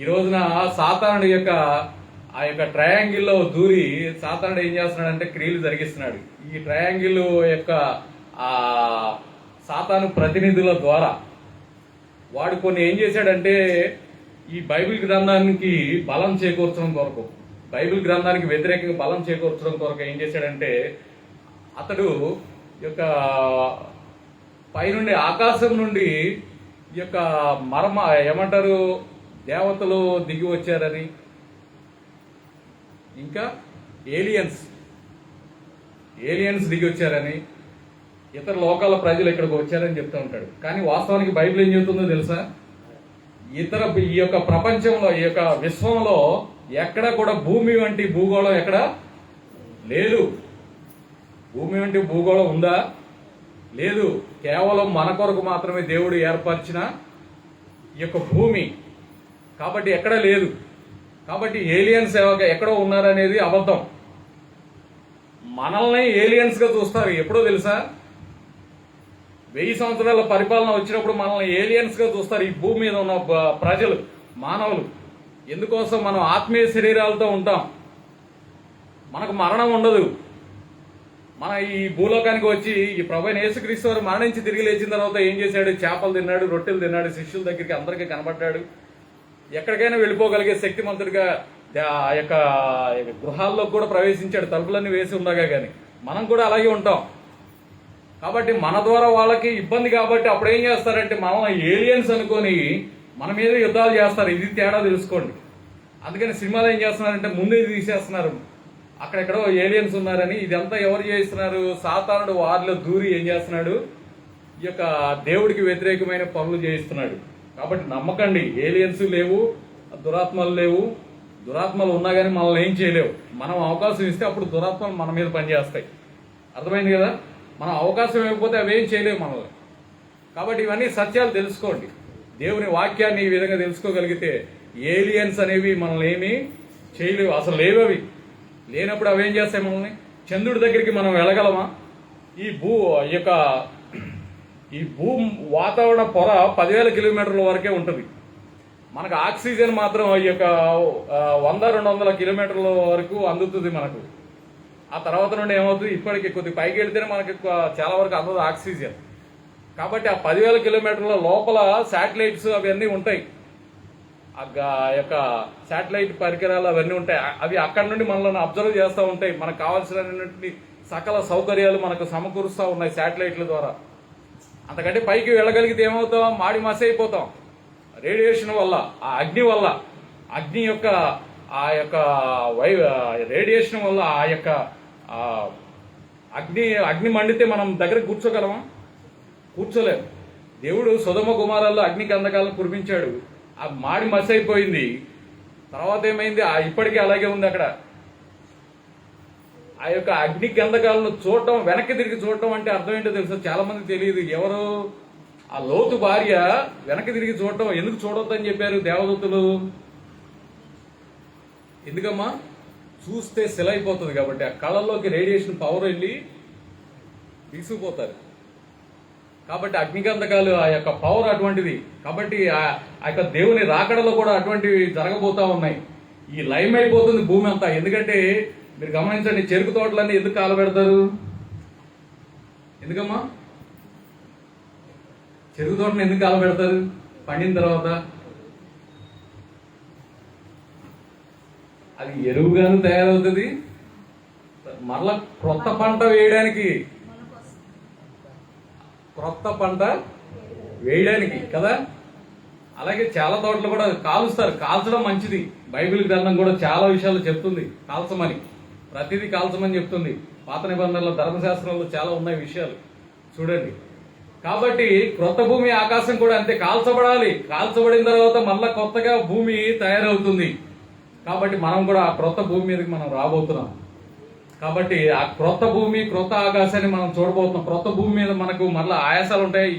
ఈ రోజున సాతానుడి యొక్క ఆ యొక్క ట్రయాంగిల్లో దూరి సాతానుడు ఏం చేస్తున్నాడంటే క్రియలు జరిగిస్తున్నాడు. ఈ ట్రయాంగిల్ యొక్క ఆ సాతాను ప్రతినిధుల ద్వారా వాడు కొన్ని ఏం చేశాడంటే ఈ బైబిల్ గ్రంథానికి బలం చేకూర్చడం కొరకు, బైబిల్ గ్రంథానికి వ్యతిరేకంగా బలం చేకూర్చడం కొరకు ఏం చేశాడంటే అతడు యొక్క పైనుండి ఆకాశం నుండి ఈ యొక్క ఏమంటారు, దేవతలు దిగి వచ్చారని, ఇంకా ఏలియన్స్ దిగి వచ్చారని, ఇతర లోకాల ప్రజలు ఇక్కడికి వచ్చారని చెప్తూ ఉంటాడు. కానీ వాస్తవానికి బైబిల్ ఏం చెబుతుందో తెలుసా? ఈ యొక్క ప్రపంచంలో, ఈ యొక్క విశ్వంలో ఎక్కడ కూడా భూమి వంటి భూగోళం ఎక్కడ లేదు. భూమి వంటి భూగోళం ఉందా? లేదు. కేవలం మన కొరకు మాత్రమే దేవుడు ఏర్పరిచిన ఈ యొక్క భూమి. కాబట్టి ఎక్కడ లేదు. కాబట్టి ఏలియన్స్ ఎక్కడో ఉన్నారనేది అబద్ధం. మనల్ని ఏలియన్స్ గా చూస్తారు. ఎప్పుడో తెలుసా? 1000 సంవత్సరాల పరిపాలన వచ్చినప్పుడు మనల్ని ఏలియన్స్ గా చూస్తారు ఈ భూమి మీద ఉన్న ప్రజలు, మానవులు. ఎందుకోసం? మనం ఆత్మీయ శరీరాలతో ఉంటాం, మనకు మరణం ఉండదు. మన ఈ భూలోకానికి వచ్చి ఈ ప్రభువైన యేసుక్రీస్తు వారు మరణించి తిరిగి లేచిన తర్వాత ఏం చేశాడు? చేపలు తిన్నాడు, రొట్టెలు తిన్నాడు, శిష్యుల దగ్గరికి అందరికీ కనబడ్డాడు. ఎక్కడికైనా వెళ్ళిపోగలిగే శక్తిమంతుడిగా ఆ యొక్క గృహాల్లో కూడా ప్రవేశించాడు, తలుపులన్నీ వేసి ఉండగా. కానీ మనం కూడా అలాగే ఉంటాం. కాబట్టి మన ద్వారా వాళ్ళకి ఇబ్బంది కాబట్టి అప్పుడు ఏం చేస్తారంటే మనం ఏలియన్స్ అనుకొని మన మీద యుద్ధాలు చేస్తారు. ఇది తేడా తెలుసుకోండి. అందుకని సినిమాలు ఏం చేస్తున్నారంటే ముందు ఇది తీసేస్తున్నారు, అక్కడెక్కడో ఏలియన్స్ ఉన్నారని. ఇదంతా ఎవరు చేస్తున్నారు? సాతానుడు వారిలో దూరి ఏం చేస్తున్నాడు? ఈ యొక్క దేవుడికి వ్యతిరేకమైన పనులు చేయిస్తున్నాడు. కాబట్టి నమ్మకండి, ఏలియన్స్ లేవు, దురాత్మలు లేవు. దురాత్మలు ఉన్నా కానీ మనల్ని ఏం చేయలేవు. మనం అవకాశం ఇస్తే అప్పుడు దురాత్మలు మన మీద పనిచేస్తాయి. అర్థమైంది కదా? మనం అవకాశం ఇవ్వకపోతే అవేం చేయలేవు మనల్ని. కాబట్టి ఇవన్నీ సత్యాలు తెలుసుకోండి. దేవుని వాక్యాన్ని ఈ విధంగా తెలుసుకోగలిగితే ఏలియన్స్ అనేవి మనల్ని ఏమీ చేయలేవు, అసలు లేవవి. లేనప్పుడు అవేం చేస్తాయి మనల్ని? చంద్రుడి దగ్గరికి మనం వెళ్ళగలమా? ఈ భూ వాతావరణ పొర 10,000 కిలోమీటర్ల వరకే ఉంటుంది. మనకు ఆక్సిజన్ మాత్రం ఈ యొక్క 100-200 కిలోమీటర్ల వరకు అందుతుంది మనకు. ఆ తర్వాత నుండి ఏమవుతుంది? ఇప్పటికి కొద్ది పైకి వెళ్తేనే మనకి చాలా వరకు అందదు ఆక్సిజన్. కాబట్టి ఆ 10,000 కిలోమీటర్ల లోపల శాటిలైట్స్ అవన్నీ ఉంటాయి. ఆ యొక్క శాటిలైట్ పరికరాలు అవన్నీ ఉంటాయి. అవి అక్కడి నుండి మనల్ని అబ్జర్వ్ చేస్తూ ఉంటాయి. మనకు కావాల్సినటువంటి సకల సౌకర్యాలు మనకు సమకూరుస్తూ ఉన్నాయి శాటిలైట్ల ద్వారా. అంతకంటే పైకి వెళ్ళగలిగితే ఏమవుతాం? మాడి మసి అయిపోతాం రేడియేషన్ వల్ల, ఆ అగ్ని వల్ల. అగ్ని యొక్క ఆ యొక్క రేడియేషన్ వల్ల ఆ యొక్క అగ్ని మండితే మనం దగ్గర కూర్చోగలమా? కూర్చోలేము. దేవుడు సొదొమ గుమారాల్లో అగ్ని గంధకాలను కురిపించాడు, ఆ మాడి మసి అయిపోయింది. తర్వాత ఏమైంది? ఇప్పటికీ అలాగే ఉంది అక్కడ. ఆ యొక్క అగ్ని గంధకాలను చూడటం, వెనక్కి తిరిగి చూడటం అంటే అర్థం ఏంటో తెలుసు? చాలా మందికి తెలియదు. ఎవరు? ఆ లోతు భార్య వెనక్కి తిరిగి చూడటం. ఎందుకు చూడొద్దని చెప్పారు దేవదూతలు? ఎందుకమ్మా? చూస్తే శిల అయిపోతుంది కాబట్టి. ఆ కళ్ళల్లోకి రేడియేషన్ పవర్ వెళ్ళి తీసుకుపోతారు. కాబట్టి అగ్నిగంధకాలు ఆ యొక్క పవర్ అటువంటిది. కాబట్టి ఆ యొక్క దేవుని రాకడలో కూడా అటువంటివి జరగబోతా ఉన్నాయి. ఈ లైమ్ అయిపోతుంది భూమి అంతా. ఎందుకంటే మీరు గమనించండి, చెరుకు తోటలన్నీ ఎందుకు కాలబెడతారు? ఎందుకమ్మా చెరుకు తోటను ఎందుకు కాలబెడతారు? పండిన తర్వాత అది ఎరువుగాను తయారవుతుంది, మరలా క్రొత్త పంట వేయడానికి కదా. అలాగే చాలా తోటలు కూడా కాలుస్తారు. కాల్చడం మంచిది. బైబిల్ గ్రంథం కూడా చాలా విషయాలు చెప్తుంది కాల్చమని. ప్రతిదీ కాల్చమని చెప్తుంది. పాత నిబంధనలో, ధర్మశాస్త్రంలో చాలా ఉన్నాయి విషయాలు, చూడండి. కాబట్టి క్రొత్త భూమి ఆకాశం కూడా అంతే, కాల్చబడాలి. కాల్చబడిన తర్వాత మళ్ళా కొత్తగా భూమి తయారవుతుంది. కాబట్టి మనం కూడా ఆ క్రొత్త భూమి మీదకి మనం రాబోతున్నాం. కాబట్టి ఆ క్రొత్త భూమి, క్రొత్త ఆకాశాన్ని మనం చూడబోతున్నాం. క్రొత్త భూమి మీద మనకు మళ్ళీ ఆయాసాలు ఉంటాయి.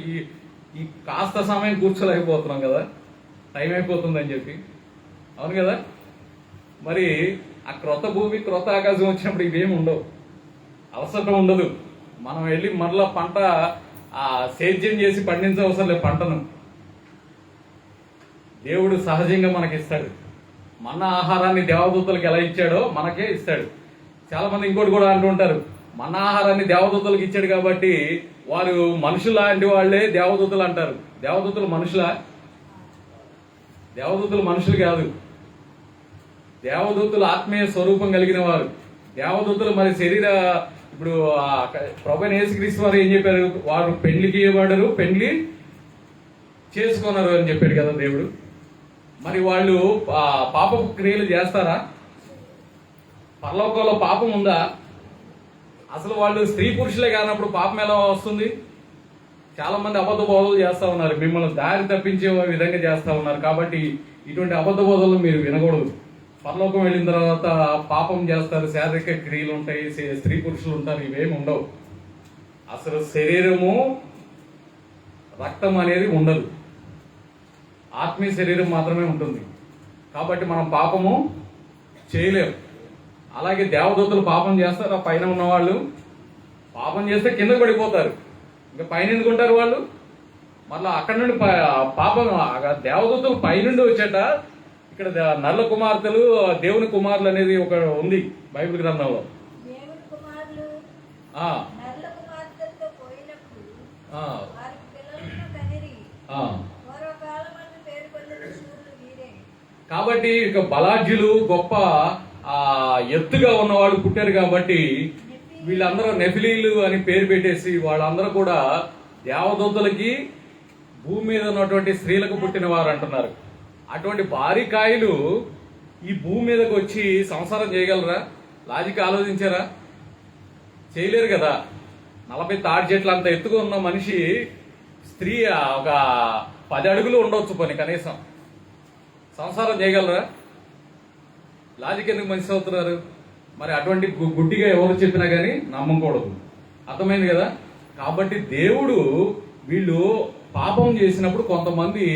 ఈ కాస్త సమయం కూర్చోలేకపోతున్నాం కదా, టైం అయిపోతుందని చెప్పి. అవును కదా? మరి ఆ క్రొత్త భూమి, క్రొత్త ఆకాశం వచ్చినప్పుడు ఇవేమి ఉండవు, అవసరం ఉండదు. మనం వెళ్ళి మరలా పంట సేద్యం చేసి పండించవసరం లేదు. పంటను దేవుడు సహజంగా మనకిస్తాడు. మన ఆహారాన్ని దేవదూతలకు ఎలా ఇచ్చాడో మనకే ఇస్తాడు. చాలా మంది ఇంకోటి కూడా అంటుంటారు, మన ఆహారాన్ని దేవదూతలకు ఇచ్చాడు కాబట్టి వారు మనుషులాంటి వాళ్లే దేవదూతలు అంటారు. దేవదూతలు మనుషులా? దేవదూతలు మనుషులు కాదు. దేవదూతలు ఆత్మీయ స్వరూపం కలిగిన వారు. దేవదూతలు మరి ఇప్పుడు ప్రభువైన యేసుక్రీస్తు వారు ఏం చెప్పారు? వారు పెళ్లికి ఇవ్వబడరు, పెళ్లి చేసుకున్నారు అని చెప్పాడు కదా దేవుడు. మరి వాళ్ళు పాపపు క్రియలు చేస్తారా? పరలోకంలో పాపం ఉందా? అసలు వాళ్ళు స్త్రీ పురుషులే కానప్పుడు పాపం ఎలా వస్తుంది? చాలా మంది అబద్ధ బోధలు చేస్తా ఉన్నారు, మిమ్మల్ని దారి తప్పించే విధంగా చేస్తా ఉన్నారు. కాబట్టి ఇటువంటి అబద్ధ బోధలు మీరు వినకూడదు. పరలోకం వెళ్ళిన తర్వాత పాపం చేస్తారు, శారీరక క్రియలు ఉంటాయి, స్త్రీ పురుషులు ఉంటారు, ఇవేమి ఉండవు. అసలు శరీరము, రక్తం అనేది ఉండదు, ఆత్మీయ శరీరం మాత్రమే ఉంటుంది. కాబట్టి మనం పాపము చేయలేము. అలాగే దేవదూతలు పాపం చేస్తారు. ఆ పైన ఉన్నవాళ్ళు పాపం చేస్తే కింద పడిపోతారు. ఇంకా పైన ఎందుకుంటారు వాళ్ళు? మళ్ళీ అక్కడ నుండి పాపం దేవదూతలు పైనుండి వచ్చేట. ఇక్కడ నల్ల కుమార్తెలు దేవుని కుమారులు అనేది ఒక ఉంది బైబిల్ గ్రంథంలో. దేవుని కుమారులు ఆ, నల్ల కుమార్తెలతో పోయినప్పుడు ఆ, వారికి పిల్లలను కనిరి ఆ. పూర్వకాలమందు పేరు పొందిన శూరులు వీరే. కాబట్టి ఇక బలాఢ్యులు గొప్ప ఎత్తుగా ఉన్నవాళ్ళు పుట్టారు కాబట్టి వీళ్ళందరూ నెఫిలీలు అని పేరు పెట్టేసి వాళ్ళందరూ కూడా దేవదూతలకి భూమి మీద ఉన్నటువంటి స్త్రీలకు పుట్టిన వారు అంటున్నారు. అటువంటి భారీ కాయలు ఈ భూమి మీదకి వచ్చి సంసారం చేయగలరా? లాజిక్ ఆలోచించారా? చేయలేరు కదా. 40 తాడి చెట్లు అంత ఎత్తుగా ఉన్న మనిషి స్త్రీ ఒక 10 అడుగులు ఉండవచ్చు పని కనీసం. సంసారం చేయగలరా? లాజిక్ ఎందుకు మనిషి అవుతున్నారు? మరి అటువంటి గుడ్డిగా ఎవరు చెప్పినా కానీ నమ్మకూడదు. అర్థమైంది కదా. కాబట్టి దేవుడు వీళ్ళు పాపం చేసినప్పుడు కొంతమంది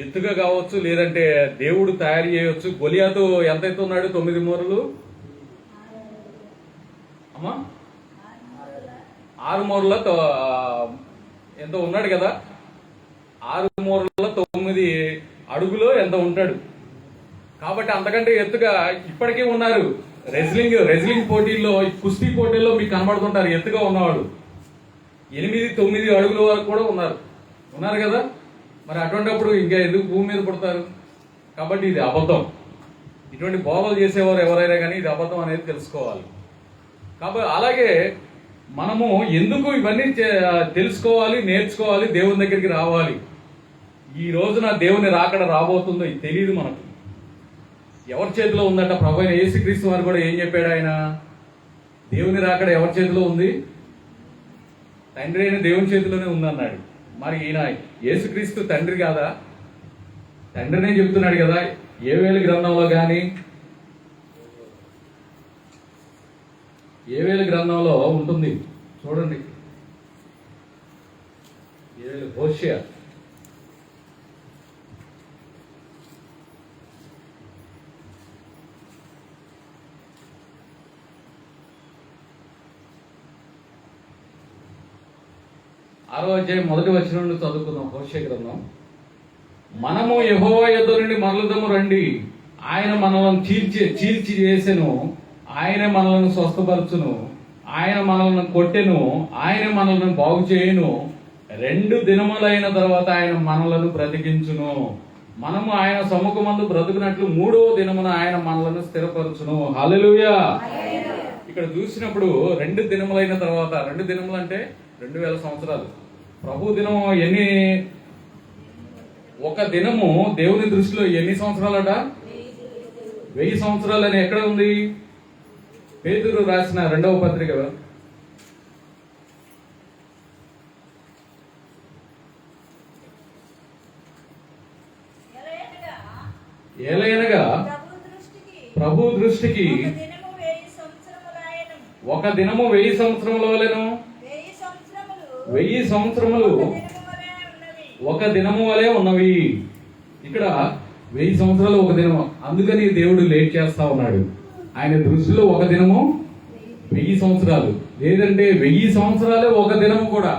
ఎత్తుగా కావచ్చు, లేదంటే దేవుడు తయారు చేయవచ్చు. గొలియాతు ఎంతైతే ఉన్నాడు? 9 మూరలు అమ్మా, 6 మూరల ఎంత ఉన్నాడు కదా. 6 మూరల 9 అడుగులో ఎంత ఉంటాడు. కాబట్టి అంతకంటే ఎత్తుగా ఇప్పటికీ ఉన్నారు. రెజ్లింగ్ పోటీల్లో, కుస్తీ పోటీల్లో మీకు కనబడుతుంటారు ఎత్తుగా ఉన్నవాడు. 8-9 అడుగుల వరకు కూడా ఉన్నారు కదా. మరి అటువంటిప్పుడు ఇంకా ఎందుకు భూమి మీద పుడతారు? కాబట్టి ఇది అబద్ధం. ఇటువంటి బోధలు చేసేవారు ఎవరైనా కానీ ఇది అబద్ధం అనేది తెలుసుకోవాలి. కాబట్టి అలాగే మనము ఎందుకు ఇవన్నీ తెలుసుకోవాలి, నేర్చుకోవాలి, దేవుని దగ్గరికి రావాలి. ఈ రోజున దేవుని రాకడ రాబోతుందో ఇది తెలియదు మనకు. ఎవరి చేతిలో ఉందట? ప్రభు అయిన యేసుక్రీస్తు వారు కూడా ఏం చెప్పాడు ఆయన? దేవుని రాకడ ఎవరి చేతిలో ఉంది? తండ్రి అయిన దేవుని చేతిలోనే ఉందన్నాడు. మరి ఈయన యేసుక్రీస్తు తండ్రి కాదా? తండ్రినే చెప్తున్నాడు కదా. యోవేలు గ్రంథంలో కానీ, యోవేలు గ్రంథంలో ఉంటుంది చూడండి. హోషేయ 6వ అధ్యాయం 1వ వచనం నుండి చదువుకుందాం. హోషేయ గ్రంథం. మనము యెహోవా యొద్ద నుండి మరలుదము రండి. ఆయన మనలను చీల్చి చేసెను, ఆయన మనలను స్వస్థపరచును, ఆయన మనలను కొట్టెను, ఆయన మనలను బాగు చేయును. 2 దినములైన తర్వాత ఆయన మనలను బ్రతికించును. మనము ఆయన సముఖమందు బ్రతుకున్నట్లు 3వ దినమున ఆయన మనలను స్థిరపరచును. హల్లెలూయా. ఇక్కడ చూసినప్పుడు 2 దినములైన తర్వాత, 2 దినములు అంటే 2000 సంవత్సరాలు. ప్రభు దినం ఎన్ని? ఒక దినము దేవుని దృష్టిలో ఎన్ని సంవత్సరాలట? 1000 సంవత్సరాలు అని ఎక్కడ ఉంది? పేతురు రాసిన 2వ పత్రిక ఏలయనగా ప్రభు దృష్టికి ఒక దినము 1000 సంవత్సరములవలెను. 1000 సంవత్సరములు ఒక దినము వలె ఉన్నవి. ఇక్కడ 1000 సంవత్సరాలు ఒక దినము. అందుకని దేవుడు లేట్ చేస్తా ఉన్నాడు. ఆయన దృష్టిలో ఒక దినము 1000 సంవత్సరాలు, లేదంటే 1000 సంవత్సరాలే ఒక దినము కూడా.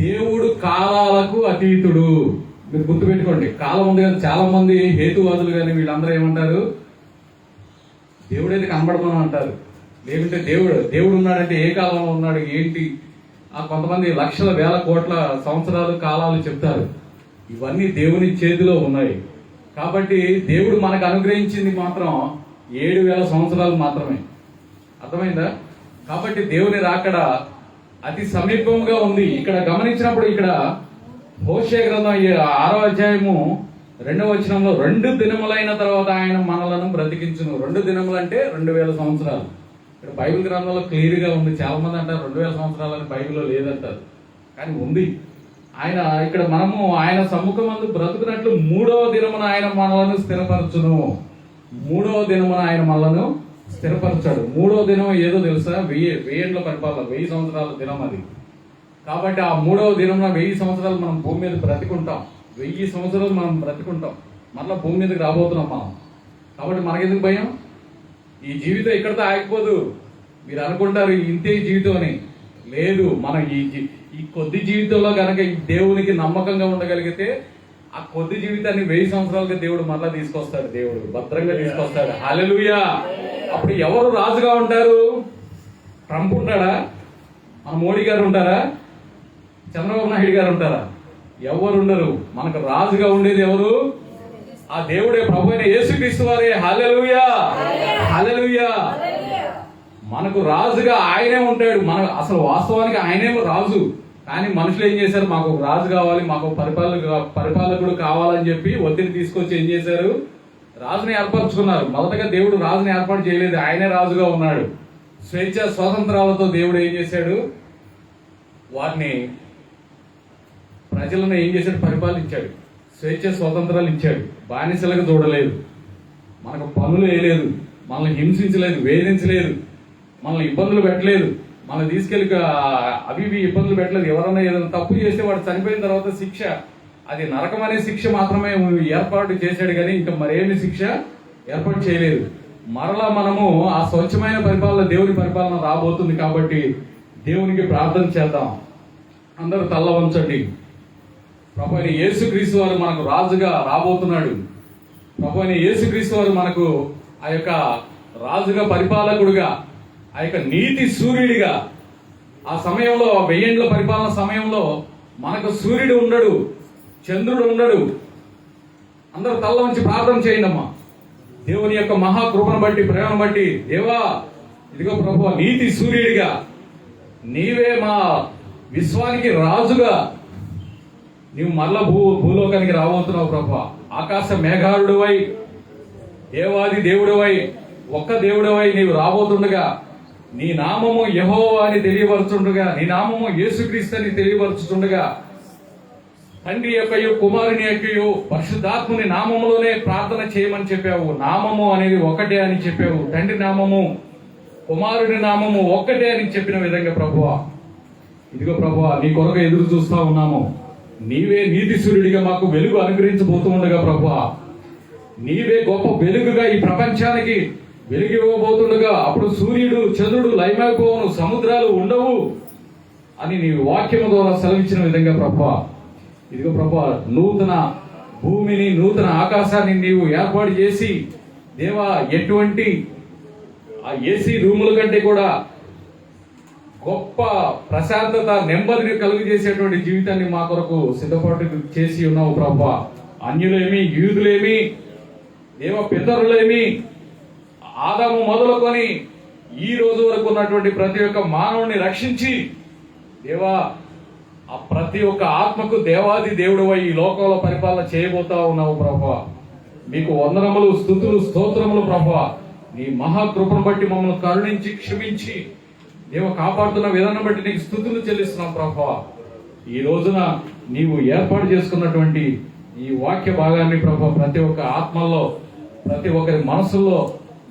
దేవుడు కాలాలకు అతీతుడు. మీరు గుర్తుపెట్టుకోండి. కాలం ఉంది కదా. చాలా మంది హేతువాదులు కానీ వీళ్ళందరూ ఏమంటారు? దేవుడైతే కనబడమని అంటారు. లేకుంటే దేవుడు ఉన్నాడంటే ఏ కాలంలో ఉన్నాడు ఏంటి? కొంతమంది లక్షల వేల కోట్ల సంవత్సరాలు కాలాలు చెప్తారు. ఇవన్నీ దేవుని చేతిలో ఉన్నాయి. కాబట్టి దేవుడు మనకు అనుగ్రహించింది మాత్రం 7000 సంవత్సరాలు మాత్రమే. అర్థమైందా? కాబట్టి దేవుని రాకడ అతి సమీపంగా ఉంది. ఇక్కడ గమనించినప్పుడు ఇక్కడ హోషేయ గ్రంథం 6వ అధ్యాయము 2వ వచనంలో 2 దినములైన తర్వాత ఆయన మనలను బ్రతికించును. 2 దినములు అంటే 2000 సంవత్సరాలు. ఇక్కడ బైబిల్ గ్రంథంలో క్లియర్ గా ఉంది. చాలా మంది అంటారు 2000 సంవత్సరాలు అని బైబిల్లో లేదంటారు, కానీ ఉంది. ఆయన ఇక్కడ మనము ఆయన సమ్ముఖమందు బ్రతుకున్నట్లు 3వ దినమున ఆయన మనలను స్థిరపరచును. 3వ దినమున ఆయన మనలను స్థిరపరచాడు. 3వ దినం ఏదో తెలుసా? 1000 పరిపాలన, 1000 సంవత్సరాల దినం అది. కాబట్టి ఆ 3వ దినమున 1000 సంవత్సరాలు మనం భూమి మీద బ్రతికుంటాం. 1000 సంవత్సరాలు మనం బ్రతికుంటాం. మరలా భూమి మీదకి రాబోతున్నాం మనం. కాబట్టి మనకెందుకు భయం? ఈ జీవితం ఇక్కడితో ఆగిపోదు. మీరు అనుకుంటారు ఇంతే జీవితం అని. లేదు. మనం ఈ కొద్ది జీవితంలో కనుక ఈ దేవునికి నమ్మకంగా ఉండగలిగితే ఆ కొద్ది జీవితాన్ని 1000 సంవత్సరాలుగా దేవుడు మరలా తీసుకొస్తాడు. దేవుడు భద్రంగా తీసుకొస్తాడు. హల్లెలూయా. అప్పుడు ఎవరు రాజుగా ఉంటారు? ట్రంప్ ఉంటాడా? మన మోడీ గారు ఉంటారా? చంద్రబాబు నాయుడు గారు ఉంటారా? ఎవరు ఉండరు. మనకు రాజుగా ఉండేది ఎవరు? ఆ దేవుడే, ప్రభు అయిన యేసుక్రీస్తు వారే. హల్లెలూయా, హల్లెలూయా. మనకు రాజుగా ఆయనే ఉంటాడు. మన అసలు వాస్తవానికి ఆయనే రాజు. కానీ మనుషులు ఏం చేశారు? మాకు ఒక రాజు కావాలి, మాకు పరిపాలకుడు కావాలని చెప్పి ఒత్తిడి తీసుకొచ్చి ఏం చేశారు? రాజుని ఏర్పరచుకున్నారు. మొదటగా దేవుడు రాజుని ఏర్పాటు చేయలేదు, ఆయనే రాజుగా ఉన్నాడు. స్వేచ్ఛ స్వాతంత్రాలతో దేవుడు ఏం చేశాడు? వాటిని ప్రజలను ఏం చేశాడు? పరిపాలించాడు. స్వేచ్ఛ స్వాతంత్రాలు ఇచ్చాడు. బానిసలకు చూడలేదు, మనకు పనులు వేయలేదు, మనల్ని హింసించలేదు, వేధించలేదు, మనల్ని ఇబ్బందులు పెట్టలేదు, మనం తీసుకెళ్ళి అవి ఇబ్బందులు పెట్టలేదు. ఎవరన్నా ఏదైనా తప్పు చేస్తే వాడు చనిపోయిన తర్వాత శిక్ష, అది నరకం అనే శిక్ష మాత్రమే ఏర్పాటు చేశాడు, కానీ ఇంకా మరేమి శిక్ష ఏర్పాటు చేయలేదు. మరలా మనము ఆ స్వచ్ఛమైన పరిపాలన, దేవుని పరిపాలన రాబోతుంది. కాబట్టి దేవునికి ప్రార్థన చేద్దాం. అందరూ తల్ల వంచండి. ప్రభు అయిన యేసుక్రీస్తు వారు మనకు రాజుగా రాబోతున్నాడు. ప్రభు అయిన యేసుక్రీస్తు వారు మనకు ఆ యొక్క రాజుగా, పరిపాలకుడుగా, ఆ యొక్క నీతి సూర్యుడిగా, ఆ సమయంలో 1000 ఏండ్ల పరిపాలన సమయంలో మనకు సూర్యుడు ఉండడు, చంద్రుడు ఉండడు. అందరూ తల్ల వంచి ప్రార్థన చేయండి అమ్మా. దేవుని యొక్క మహాకృపను బట్టి, ప్రేమను బట్టి, దేవా ఇదిగో ప్రభు, నీతి సూర్యుడిగా నీవే మా విశ్వానికి రాజుగా నీవు మరల భూలోకానికి రాబోతున్నావు ప్రభు. ఆకాశ మేఘారుడువై, దేవాది దేవుడివై, ఒక్క దేవుడివై నీవు రాబోతుండగా, నీ నామము యెహోవా అని తెలియపరుచుండగా, నీ నామము యేసుక్రీస్తు అని తెలియపరుచుతుండగా, తండ్రి యొక్కయు కుమారుని యొక్కయు పరిశుద్ధాత్ముని నామములోనే ప్రార్థన చేయమని చెప్పావు. నామము అనేది ఒకటే అని చెప్పావు. తండ్రి నామము, కుమారుని నామము ఒక్కటే అని చెప్పిన విధంగా ప్రభువా, ఇదిగో ప్రభువా నీ కొరకు ఎదురు చూస్తా ఉన్నాము. నీవే నీతి సూర్యుడిగా మాకు వెలుగు అనుగ్రహించబోతూ ఉండగా ప్రభువా, నీవే గొప్ప వెలుగుగా ఈ ప్రపంచానికి వెలుగు ఇవ్వబోతుండగా, అప్పుడు సూర్యుడు చంద్రుడు లయమైపోవును, సముద్రాలు ఉండవు అని నీ వాక్యము ద్వారా సెలవిచ్చిన విధంగా ప్రభువా, ఇదిగో ప్రభువా నూతన భూమిని, నూతన ఆకాశాన్ని నీవు ఏర్పాటు చేసి, దేవా ఎటువంటి ఆ ఏసీ రూముల కంటే కూడా గొప్ప ప్రశాంతత, నెమ్మదిని కలుగు చేసేటువంటి జీవితాన్ని మా కొరకు సిద్ధపాటు చేసి ఉన్నావు ప్రభువా. అన్యులేమి, యూదులేమి, దేవ పితరులేమి, ఆదాము మొదలుకొని ఈ రోజు వరకు ఉన్నటువంటి ప్రతి ఒక్క మానవుని రక్షించి, దేవా ఆ ప్రతి ఒక్క ఆత్మకు దేవాది దేవుడివై ఈ లోకంలో పరిపాలన చేయబోతా ఉన్నావు ప్రభువా. మీకు వందనములు, స్తుతులు, స్తోత్రములు ప్రభువా. నీ మహాకృపను బట్టి మమ్మల్ని కరుణించి, క్షమించి దేవ కాపాడుతున్న విధానం బట్టి నీకు స్తుతులు చెల్లిస్తున్నాం ప్రభువా. ఈ రోజున నీవు ఏర్పాటు చేసుకున్నటువంటి ఈ వాక్య భాగాన్ని ప్రభువా ప్రతి ఒక్క ఆత్మల్లో, ప్రతి ఒక్కరి మనసుల్లో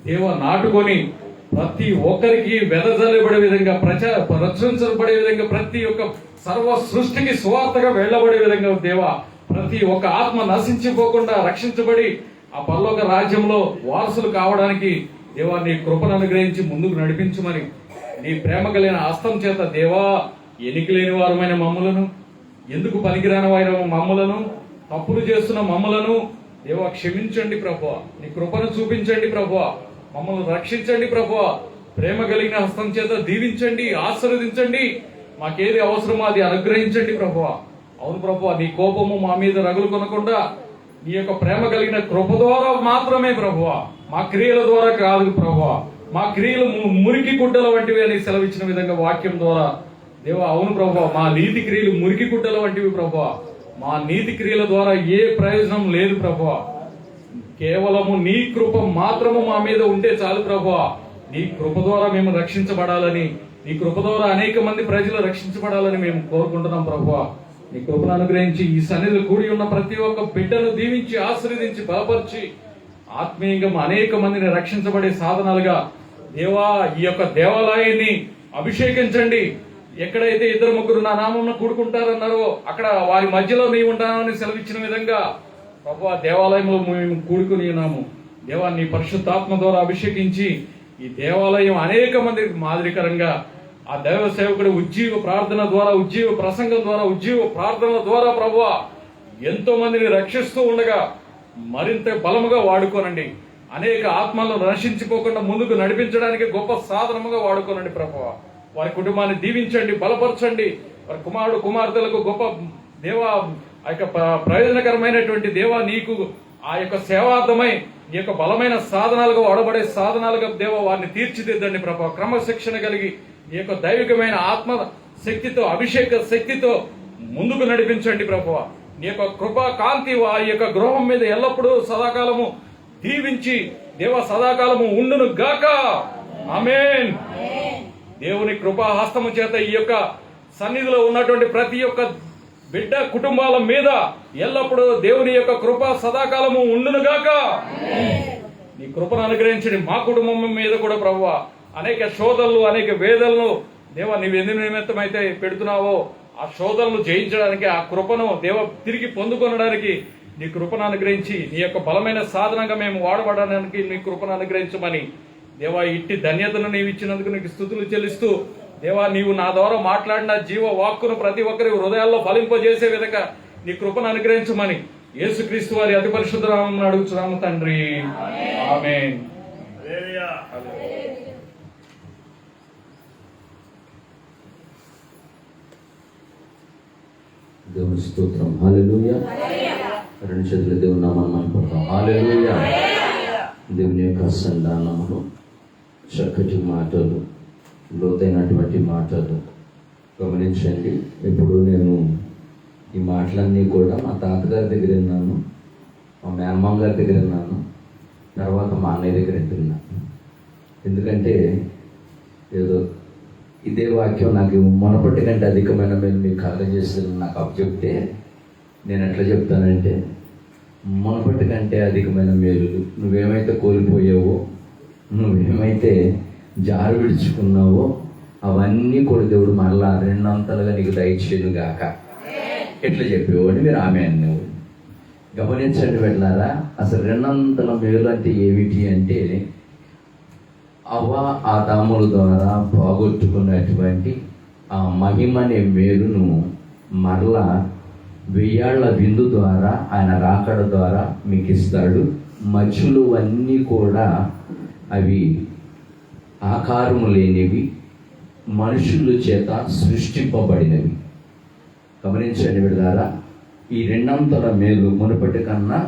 దేవ నాటుకొని, ప్రతి ఒక్కరికి వెదజల్లబడే విధంగా, ప్రచురించబడే విధంగా, ప్రతి ఒక్క సర్వ సృష్టికి సువార్తగా వెళ్ళబడే విధంగా దేవా, ప్రతి ఒక్క ఆత్మ నశించిపోకుండా రక్షించబడి ఆ పరలోక రాజ్యంలో వారసులు కావడానికి దేవా నీ కృపను అనుగ్రహించి ముందుకు నడిపించమని, నీ ప్రేమ కలిగిన హస్తం చేత దేవా ఎనికి లేని వారమైన మమ్ములను, ఎందుకు పనికిరాని వారి మమ్ములను, తప్పులు చేస్తున్న మమ్ములను దేవా క్షమించండి ప్రభువా. నీ కృపను చూపించండి ప్రభువా. మమ్మల్ని రక్షించండి ప్రభువా. ప్రేమ కలిగిన హస్తం చేత దీవించండి, ఆశీర్వదించండి. మాకేది అవసరమో అది అనుగ్రహించండి ప్రభువా. అవును ప్రభువా, నీ కోపము మా మీద రగులు కొనకుండా నీ యొక్క ప్రేమ కలిగిన కృప ద్వారా మాత్రమే ప్రభువా, మా క్రియల ద్వారా కాదు ప్రభువా. మా క్రియలు మురికి గుడ్డల వంటివి అని సెలవిచ్చిన విధంగా వాక్యం ద్వారా దేవా, అవును ప్రభువా, మా నీతి క్రియలు మురికి గుడ్డల వంటివి ప్రభువా. మా నీతి క్రియల ద్వారా ఏ ప్రయోజనం లేదు ప్రభువా. కేవలము నీ కృప మాత్రము మా మీద ఉంటే చాలు ప్రభువా. నీ కృప ద్వారా మేము రక్షించబడాలని, నీ కృప ద్వారా అనేక మంది ప్రజలు రక్షించబడాలని మేము కోరుకుంటున్నాం ప్రభువా. నీ కృపను అనుగ్రహించి ఈ సన్నిధిలో కూడి ఉన్న ప్రతి ఒక్క బిడ్డను దీవించి, ఆశీర్వదించి, బలపరిచి, ఆత్మీయంగా అనేక మందిని రక్షించబడే సాధనాలుగా దేవా ఈ యొక్క దేవాలయాన్ని అభిషేకించండి. ఎక్కడైతే 2-3 నా నామమున కూడుకుంటారన్నారో అక్కడ వారి మధ్యలో నీవు ఉంటానని సెలవిచ్చిన విధంగా ప్రభువా దేవాలయంలో మేము కూడుకుని ఉన్నాము. దేవా నీ పరిశుద్ధాత్మ ద్వారా అభిషేకించి ఈ దేవాలయం అనేక మందికి మాదిరికరంగా ఆ దైవ సేవకుడి ఉజ్జీవ ప్రార్థన ద్వారా, ఉజ్జీవ ప్రసంగం ద్వారా, ఉజ్జీవ ప్రార్థనల ద్వారా ప్రభువా ఎంతో మందిని రక్షిస్తూ ఉండగా మరింత బలముగా వాడుకోనండి. అనేక ఆత్మలను నశించిపోకుండా ముందుకు నడిపించడానికి గొప్ప సాధనముగా వాడుకోనండి ప్రభువా. వారి కుటుంబాన్ని దీవించండి, బలపరచండి. వారి కుమారుడు కుమార్తెలకు గొప్ప దేవా ఆ యొక్క ప్రయోజనకరమైనటువంటి దేవా నీకు ఆ యొక్క సేవార్థమై నీ యొక్క బలమైన సాధనాలుగా వాడబడే సాధనాలుగా దేవా వారిని తీర్చిదిద్దండి ప్రభా. క్రమశిక్షణ కలిగి నీ యొక్క దైవికమైన ఆత్మ శక్తితో, అభిషేక శక్తితో ముందుకు నడిపించండి ప్రభువా. నీ యొక్క కృపా కాంతి వారి యొక్క గృహం మీద ఎల్లప్పుడూ సదాకాలము దీవించి దేవ సదాకాలము ఉండును గాక. ఆమేన్. దేవుని కృపా హస్తము చేత ఈ యొక్క సన్నిధిలో ఉన్నటువంటి ప్రతి ఒక్క బిడ్డ కుటుంబాల మీద ఎల్లప్పుడూ దేవుని యొక్క కృప సదాకాలము ఉండును గాక. నీ కృపను అనుగ్రహించండి మా కుటుంబం మీద కూడా ప్రభువా. అనేక శోధనలు, అనేక వేదనలు దేవ నీవు ఎందు నిమిత్తం అయితే పెడుతున్నావో ఆ శోధనలు జయించడానికి, ఆ కృపను దేవ తిరిగి పొందుకొనడానికి నీ కృపను అనుగ్రహించి నీ యొక్క బలమైన సాధనంగా మేము వాడబడడానికి నీ కృపను అనుగ్రహించమని దేవా ఇట్టి ధన్యతను నీవు ఇచ్చినందుకు నీకు స్తుతులు చెల్లిస్తూ దేవా నీవు నా ద్వారా మాట్లాడిన జీవ వాక్కును ప్రతి ఒక్కరి హృదయాల్లో ఫలింపజేసే విధంగా నీ కృపను అనుగ్రహించమని యేసుక్రీస్తు వారి అతి పరిశుద్ధ నామమున అడుగుచున్నాము తండ్రి. ఆమేన్. దేవుని స్తోత్రం. హల్లెలూయా. రెండు చేతుల దేవుని నామాన్ని మనం పడతాం. హల్లెలూయా. దేవుని యొక్క సంధానములు, చక్కటి మాటలు, లోతైనటువంటి మాటలు గమనించండి. ఇప్పుడు నేను ఈ మాటలన్నీ కూడా మా తాతగారి దగ్గర విన్నాను, మా మేనమామ గారి దగ్గర విన్నాను, తర్వాత మా అన్నయ్య దగ్గర విన్నాను. ఎందుకంటే ఏదో ఇదే వాక్యం నాకు మునపటి కంటే అధికమైన మేలు మీకు కలగజేస్తుంది నాకు అప్పచెప్తే నేను ఎట్లా చెప్తానంటే, మునపటి కంటే అధికమైన మేలు నువ్వేమైతే కోల్పోయావో, నువ్వేమైతే జారు విడుచుకున్నావో అవన్నీ కూడా దేవుడు మరలా రెండంతలుగా నీకు దయచేయను గాక. ఎట్లా చెప్పేవాడు మీరు ఆమె అన్నేవాడు. గమనించండి వెళ్ళారా, అసలు రెండంతల మేలు అంటే ఏమిటి అంటే అవ్వ ఆదాముల ద్వారా పోగొట్టుకున్నటువంటి ఆ మహిమనే మేలును మరలా 1000 విందు ద్వారా ఆయన రాకడ ద్వారా మీకు ఇస్తాడు. మధ్యలో అన్నీ కూడా అవి ఆకారము లేనివి, మనుషుల చేత సృష్టింపబడినవి. గమనించండి విడదారా, ఈ రెండంతల మేలు మునుపటి కన్నా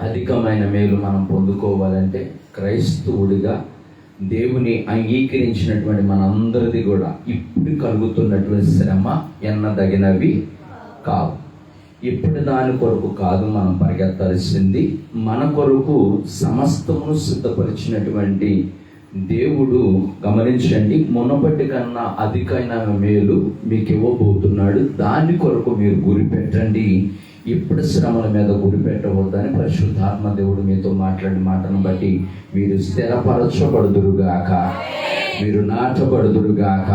అధికమైన మేలు మనం పొందుకోవాలంటే క్రైస్తవుడిగా దేవుని అంగీకరించినటువంటి మనందరిది కూడా ఇప్పుడు కలుగుతున్నటువంటి శ్రమ ఎన్నదగినవి కావు. ఇప్పుడు దాని కొరకు కాదు మనం పరిగెత్తాల్సింది, మన కొరకు సమస్తమును సిద్ధపరిచినటువంటి దేవుడు. గమనించండి, మునపటి కన్నా అధికమైన మేలు మీకు ఇవ్వబోతున్నాడు. దాని కొరకు మీరు గురి పెట్టండి. ఇప్పుడు శ్రమల మీద గురి పెట్టవద్దని పరిశుద్ధాత్మ దేవుడు మీతో మాట్లాడిన మాటను బట్టి మీరు స్థిరపరచబడుదురుగాక, మీరు నాటబడుదురుగాక.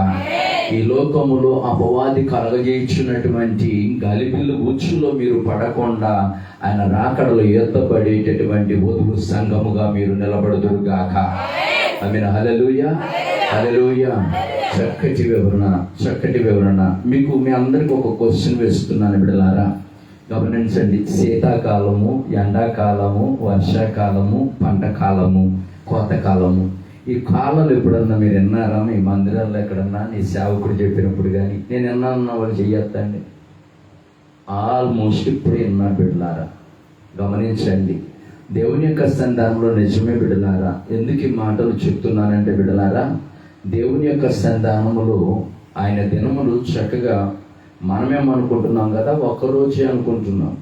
ఈ లోకములో అపవాది కలగజేయించినటువంటి గలిబిల్లు ఉచ్చులో మీరు పడకుండా ఆయన రాకడలో ఎత్తబడేటటువంటి వధువు సంఘముగా మీరు నిలబడుదురుగాక. ఆమేన్. హల్లెలూయా, హల్లెలూయా. చక్కటి వివరణ. మీకు మీ అందరికి ఒక క్వశ్చన్ వేస్తున్నాను బిడ్డలారా. గమనించండి, శీతాకాలము, ఎండాకాలము, వర్షాకాలము, పంట కాలము, కోతకాలము, ఈ కాలాలు ఎప్పుడన్నా మీరు విన్నారా? మీ మందిరాల్లో ఎక్కడన్నా నీ సేవకుడు చెప్పినప్పుడు కానీ నేను విన్నానన్న వాళ్ళు చెయ్యొద్దండి. ఆల్మోస్ట్ ఇప్పుడు విన్నా బిడ్డలారా. గమనించండి, దేవుని యొక్క సంధానంలో నిజమే బిడ్డలారా. ఎందుకు ఈ మాటలు చెప్తున్నానంటే బిడ్డలారా, దేవుని యొక్క సంధానములో ఆయన దినములు చక్కగా మనమేమనుకుంటున్నాం కదా, ఒక్కరోజే అనుకుంటున్నాం.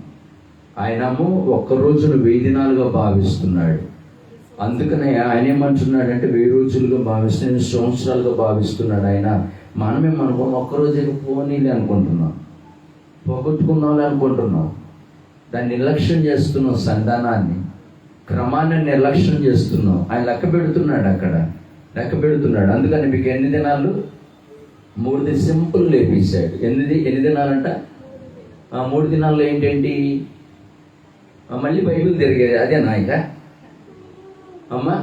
ఆయనేమో ఒక్కరోజును 1000 దినాలుగా భావిస్తున్నాడు. అందుకనే ఆయన ఏమంటున్నాడంటే 1000 రోజులుగా భావిస్తున్నాడు, సంవత్సరాలుగా భావిస్తున్నాడు ఆయన. మనమేమనుకో ఒక్కరోజే పోనీలే అనుకుంటున్నాం, పోగొట్టుకున్నాంలే అనుకుంటున్నాం. దాన్ని నిర్లక్ష్యం చేస్తున్నాం, సంధానాన్ని, క్రమాన్ని నిర్లక్ష్యం చేస్తున్నాం. ఆయన లెక్క పెడుతున్నాడు, అక్కడ లెక్క పెడుతున్నాడు. అందుకని మీకు ఎన్ని దినాలు? 3 సింపుల్ లేపేశాడు. ఎన్ని దినాలంట? 3 దినాల్లో ఏంటండి? మళ్ళీ బైబిల్ తిరిగేది అదే నాయక అమ్మా.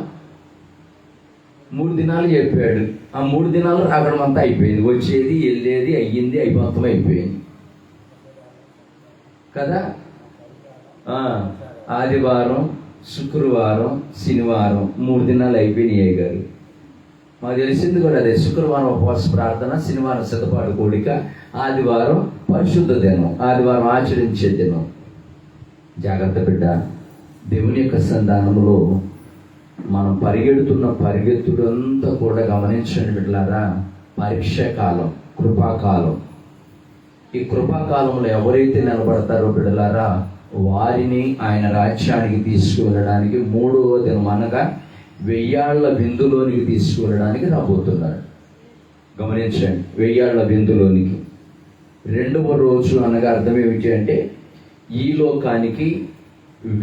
3 దినాలు చెప్పాడు. ఆ 3 దినాలు రావడం అంతా అయిపోయింది. వచ్చేది, వెళ్ళేది, అయ్యింది, అయిపోతాం అయిపోయింది కదా. ఆదివారం, శుక్రవారం, శనివారం 3 దినాలు అయిపోయినాయి గారు. మాకు తెలిసింది కూడా అదే. శుక్రవారం ఉపవాస ప్రార్థన, శనివారం శతపాటు కోడిక, ఆదివారం పరిశుద్ధ దినం, ఆదివారం ఆచరించే దినం. జాగ్రత్త బిడ్డ, దేవుని యొక్క సంధానంలో మనం పరిగెడుతున్న పరిగెత్తుడంతా కూడా గమనించండి బిడ్డలారా. పరీక్ష కాలం, కృపాకాలం. ఈ కృపాకాలంలో ఎవరైతే నిలబడతారో బిడ్డలారా, వారిని ఆయన రాజ్యానికి తీసుకువెళ్ళడానికి 3వ దినం అనగా 1000 బిందులోనికి తీసుకువెళ్ళడానికి రాబోతున్నాడు. గమనించండి, 1000 బిందులోనికి. 2వ రోజు అనగా అర్థం ఏమిటి అంటే ఈ లోకానికి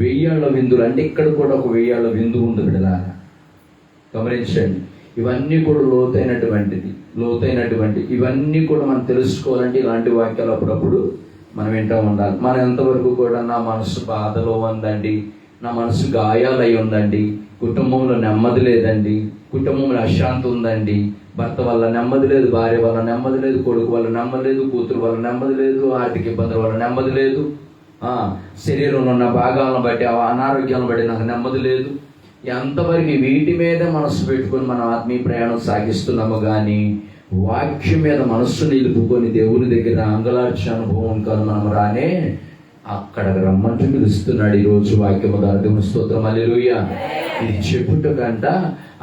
1000 బిందులు, అంటే ఇక్కడ కూడా ఒక 1000 బిందువు ఉంది బిడ్డలారా. గమనించండి, ఇవన్నీ కూడా లోతైనటువంటి ఇవన్నీ కూడా మనం తెలుసుకోవాలంటే ఇలాంటి వాక్యాలు అప్పుడప్పుడు మనం వింటూ ఉండాలి. మనం ఎంతవరకు కూడా నా మనసు బాధలో ఉందండి, నా మనసు గాయాలై ఉందండి, కుటుంబంలో నెమ్మది లేదండి, కుటుంబంలో అశాంతి ఉందండి, భర్త వల్ల నెమ్మది లేదు, భార్య వల్ల నెమ్మది లేదు, కొడుకు వల్ల నెమ్మది లేదు, కూతురు వల్ల నెమ్మది లేదు, ఆర్థిక ఇబ్బందుల వల్ల నెమ్మది లేదు, శరీరంలో ఉన్న భాగాలను బట్టి అనారోగ్యాలను బట్టి నాకు నెమ్మది లేదు. ఎంతవరకు వీటి మీద మనసు పెట్టుకొని మనం ఆత్మీయ ప్రయాణం సాగిస్తున్నాము కానీ వాక్యం మీద మనస్సు నిలుపుకొని దేవుని దగ్గర అంగలార్చే అనుభవం కాదు మనం రానే అక్కడికి రమ్మంటూ పిలుస్తున్నాడు ఈరోజు వాక్యము ద్వారా. దేవుని స్తోత్రం, హల్లెలూయా. ఇది చెప్పుటకంట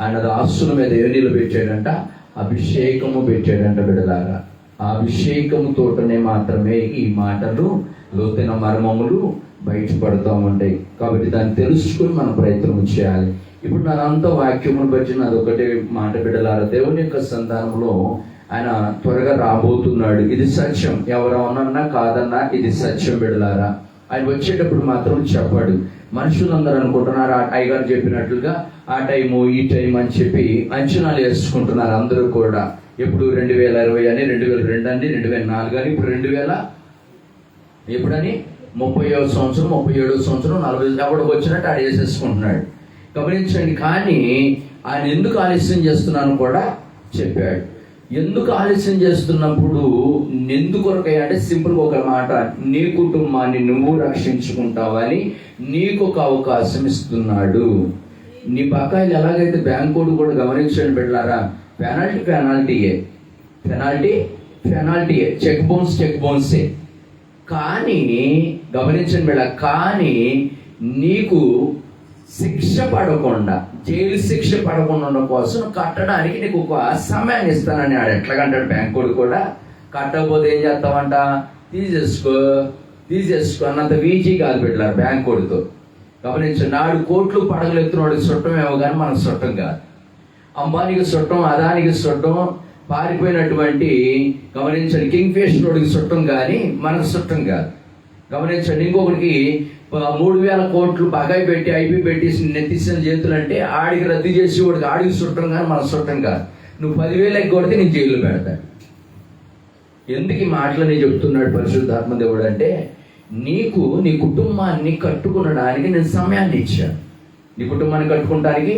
ఆయన దాసుల మీద ఏం నిలబెట్టాడంట? అభిషేకము పెట్టాడంట బిడ్డలారా. ఆ అభిషేకముతోటనే మాత్రమే ఈ మాటలు, లోతైన మర్మములు బయటపడుతూ ఉంటాయి. కాబట్టి దాన్ని తెలుసుకుని మనం ప్రయత్నం చేయాలి. ఇప్పుడు నాదంతా వాక్యమును బట్టి నాది ఒకటే మాట బిడ్డలారా, దేవుని యొక్క సంతానంలో ఆయన త్వరగా రాబోతున్నాడు. ఇది సత్యం, ఎవరన్నా కాదన్నా ఇది సత్యం బిడ్డలారా. ఆయన వచ్చేటప్పుడు మాత్రం చెప్పాడు. మనుషులందరూ అనుకుంటున్నారు అయ్యగారు చెప్పినట్లుగా ఆ టైము ఈ టైం అని చెప్పి అంచనాలు వేసుకుంటున్నారు అందరూ కూడా. ఎప్పుడు 2020 అని, 2002 అని, 2004 అని, ఇప్పుడు 2000 ఎప్పుడని 30వ సంవత్సరం, 37వ సంవత్సరం, 40 ఎవడికి వచ్చినట్టు ఆడ వేసేసుకుంటున్నాడు. గమనించండి. కానీ ఆయన ఎందుకు ఆలస్యం చేస్తున్నాను కూడా చెప్పాడు. ఎందుకు ఆలస్యం చేస్తున్నప్పుడు ఎందుకొరకై అంటే సింపుల్గా ఒక మాట, నీ కుటుంబాన్ని నువ్వు రక్షించుకుంటావని నీకు ఒక అవకాశం ఇస్తున్నాడు. నీ బకాయిలు ఎలాగైతే బ్యాంకోడు కూడా గమనించండి బిడ్డలారా, పెనాల్టీయే, చెక్ బౌన్సే. కానీ గమనించండి బిడ్డ, కానీ నీకు శిక్ష పడకుండా, జైలు శిక్ష పడకుండా ఉండడం కోసం కట్టడానికి నీకు ఒక సమయాన్ని ఇస్తానని ఆడు ఎట్లాగంటాడు బ్యాంకుడు కూడా. కట్టకపోతే ఏం చేస్తామంట? తీసేసుకో అన్నంత వీజీ కాదు బిడ్డలారు బ్యాంకుడితో. గమనించండి, నాడు కోట్లు పడగలు ఎత్తునోడికి చుట్టమేమో కానీ మనకు చుట్టం కాదు. అంబానీకి చుట్టం, అదానికి చుట్టం, పారిపోయినటువంటి గమనించండి కింగ్ ఫిషర్ రోడ్కి చుట్టం కానీ మనకు చుట్టం కాదు. గమనించండి, ఇంకొకరికి 3000 కోట్లు బగాయి పెట్టి ఐపీ పెట్టేసి నెత్తిసిన చేతులు అంటే ఆడికి రద్దు చేసి వాడికి ఆడికి చుట్టం కానీ మన చుట్టం కాదు. నువ్వు 10,000 కొడితే నీకు జైలు పెడతాడు. ఎందుకు ఈ మాటలు నేను చెప్తున్నాడు పరిశుద్ధాత్మ దేవుడు అంటే, నీకు నీ కుటుంబాన్ని కట్టుకునడానికి నేను సమయాన్ని ఇచ్చాను. నీ కుటుంబాన్ని కట్టుకోవడానికి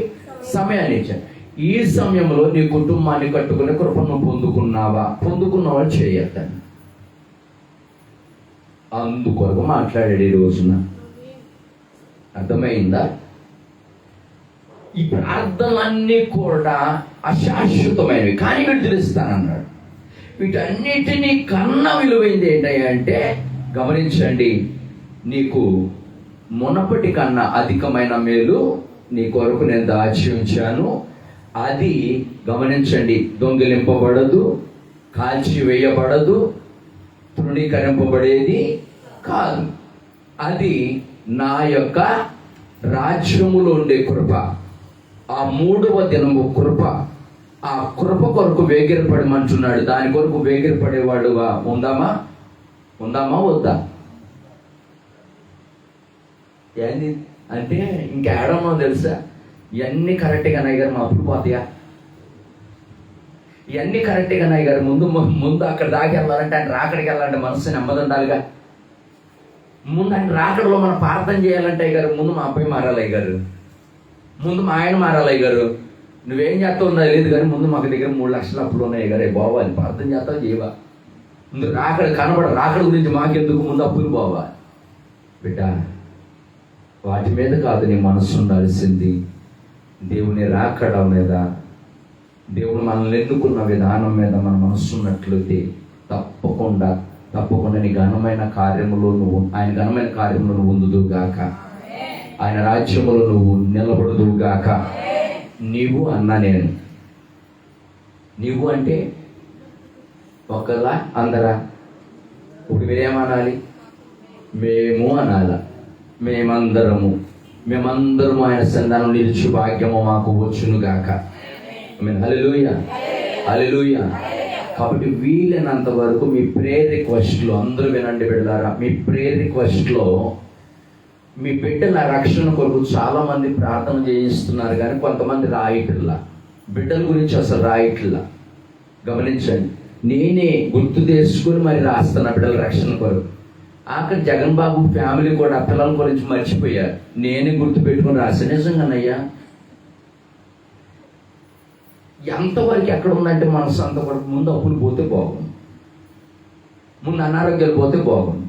సమయాన్ని ఇచ్చాను. ఈ సమయంలో నీ కుటుంబాన్ని కట్టుకునే కృపను పొందుకున్నావా చేయొద్దని అందుకొరకు మాట్లాడాడు ఈ రోజున. అర్థమైందా? ఈ ప్రార్థనలన్నీ కూడా అశాశ్వతమైనవి కానీ వీడు తెలుస్తానన్నాడు. వీటన్నిటినీ కన్నా విలువైంది ఏంటంటే గమనించండి, నీకు మునపటి కన్నా అధికమైన మేలు నీ కొరకు నేను దాచి ఉంచాను. అది గమనించండి, దొంగిలింపబడదు, కాల్చివేయబడదు, తృణీకరింపబడేది కాదు. అది నా యొక్క రాజ్యములో ఉండే కృప, ఆ 3వ దినము కృప. ఆ కృప కొరకు వేగిరపడమంటున్నాడు. దాని కొరకు వేగిరపడేవాడుగా ఉందామా వద్దా? ఏంది అంటే ఇంకేడమో తెలుసా, ఇవన్నీ కరెక్ట్గా నాయ్ గారు మా అప్పుడు పోతాయా, ఇవన్నీ కరెక్ట్గా నాయ్ గారు ముందు అక్కడ దాకా వెళ్ళాలంటే ఆయన రాకడికి వెళ్ళాలంటే మనసు నెమ్మది ఉండాలిగా. ముందు ఆయన రాకడలో మనం ప్రార్థన చేయాలంటే అయ్యారు ముందు మా అబ్బాయి మారాలి అయ్యారు, ముందు మా ఆయన మారాలి అయ్యారు, నువ్వేం చేస్తావు నాకు తెలియదు కానీ ముందు మాకు దగ్గర 3 లక్షల అప్పులు ఉన్నాయి కదా బావాలి ప్రార్థన చేస్తావు చేయవా ముందు రాకడ గురించి మాకెందుకు ముందు అప్పులు పోవాలి బిడ్డ. వాటి మీద కాదు నీ మనసు ఉండాల్సింది, దేవుని రాకడ మీద, దేవుడు మనల్ని ఎన్నుకున్న విధానం మీద మన మనసు ఉన్నట్లయితే తప్పకుండా నీ ఘనమైన కార్యములో నువ్వు ఆయన ఘనమైన కార్యములో నువ్వు ఉందుదుగాక, ఆయన రాజ్యములో నువ్వు నిలబడుదుగాక. నీవు అన్నా నేను, నీవు అంటే ఒకలా అందరా? ఇప్పుడు మీరేమనాలి? మేము అనాల. మేమందరము ఆయన సంధానం నిలిచి భాగ్యము మాకు వచ్చునుగాక. హల్లెలూయా, హల్లెలూయా. కాబట్టి వీలైనంత వరకు మీ ప్రేయర్ రిక్వెస్ట్లో అందరూ వినండి బిడ్డలారా. మీ ప్రేయర్ రిక్వెస్ట్లో మీ బిడ్డల రక్షణ కొరకు చాలా మంది ప్రార్థన చేయిస్తున్నారు కానీ కొంతమంది రాయట్లా, బిడ్డల గురించి అసలు రాయట్లా. గమనించండి, నేనే గుర్తు చేసుకుని మరి రాస్తున్నా బిడ్డల రక్షణ కొరకు. ఆఖరి జగన్ బాబు ఫ్యామిలీ కూడా పిల్లల గురించి మర్చిపోయారు, నేనే గుర్తు పెట్టుకుని రాశాను. నిజంగానయ్యా, ఎంతవరకు ఎక్కడ ఉందంటే మనసు అంతవరకు. ముందు అప్పులు పోతే బాగుంది, ముందు అనారోగ్యాలు పోతే బాగుంది,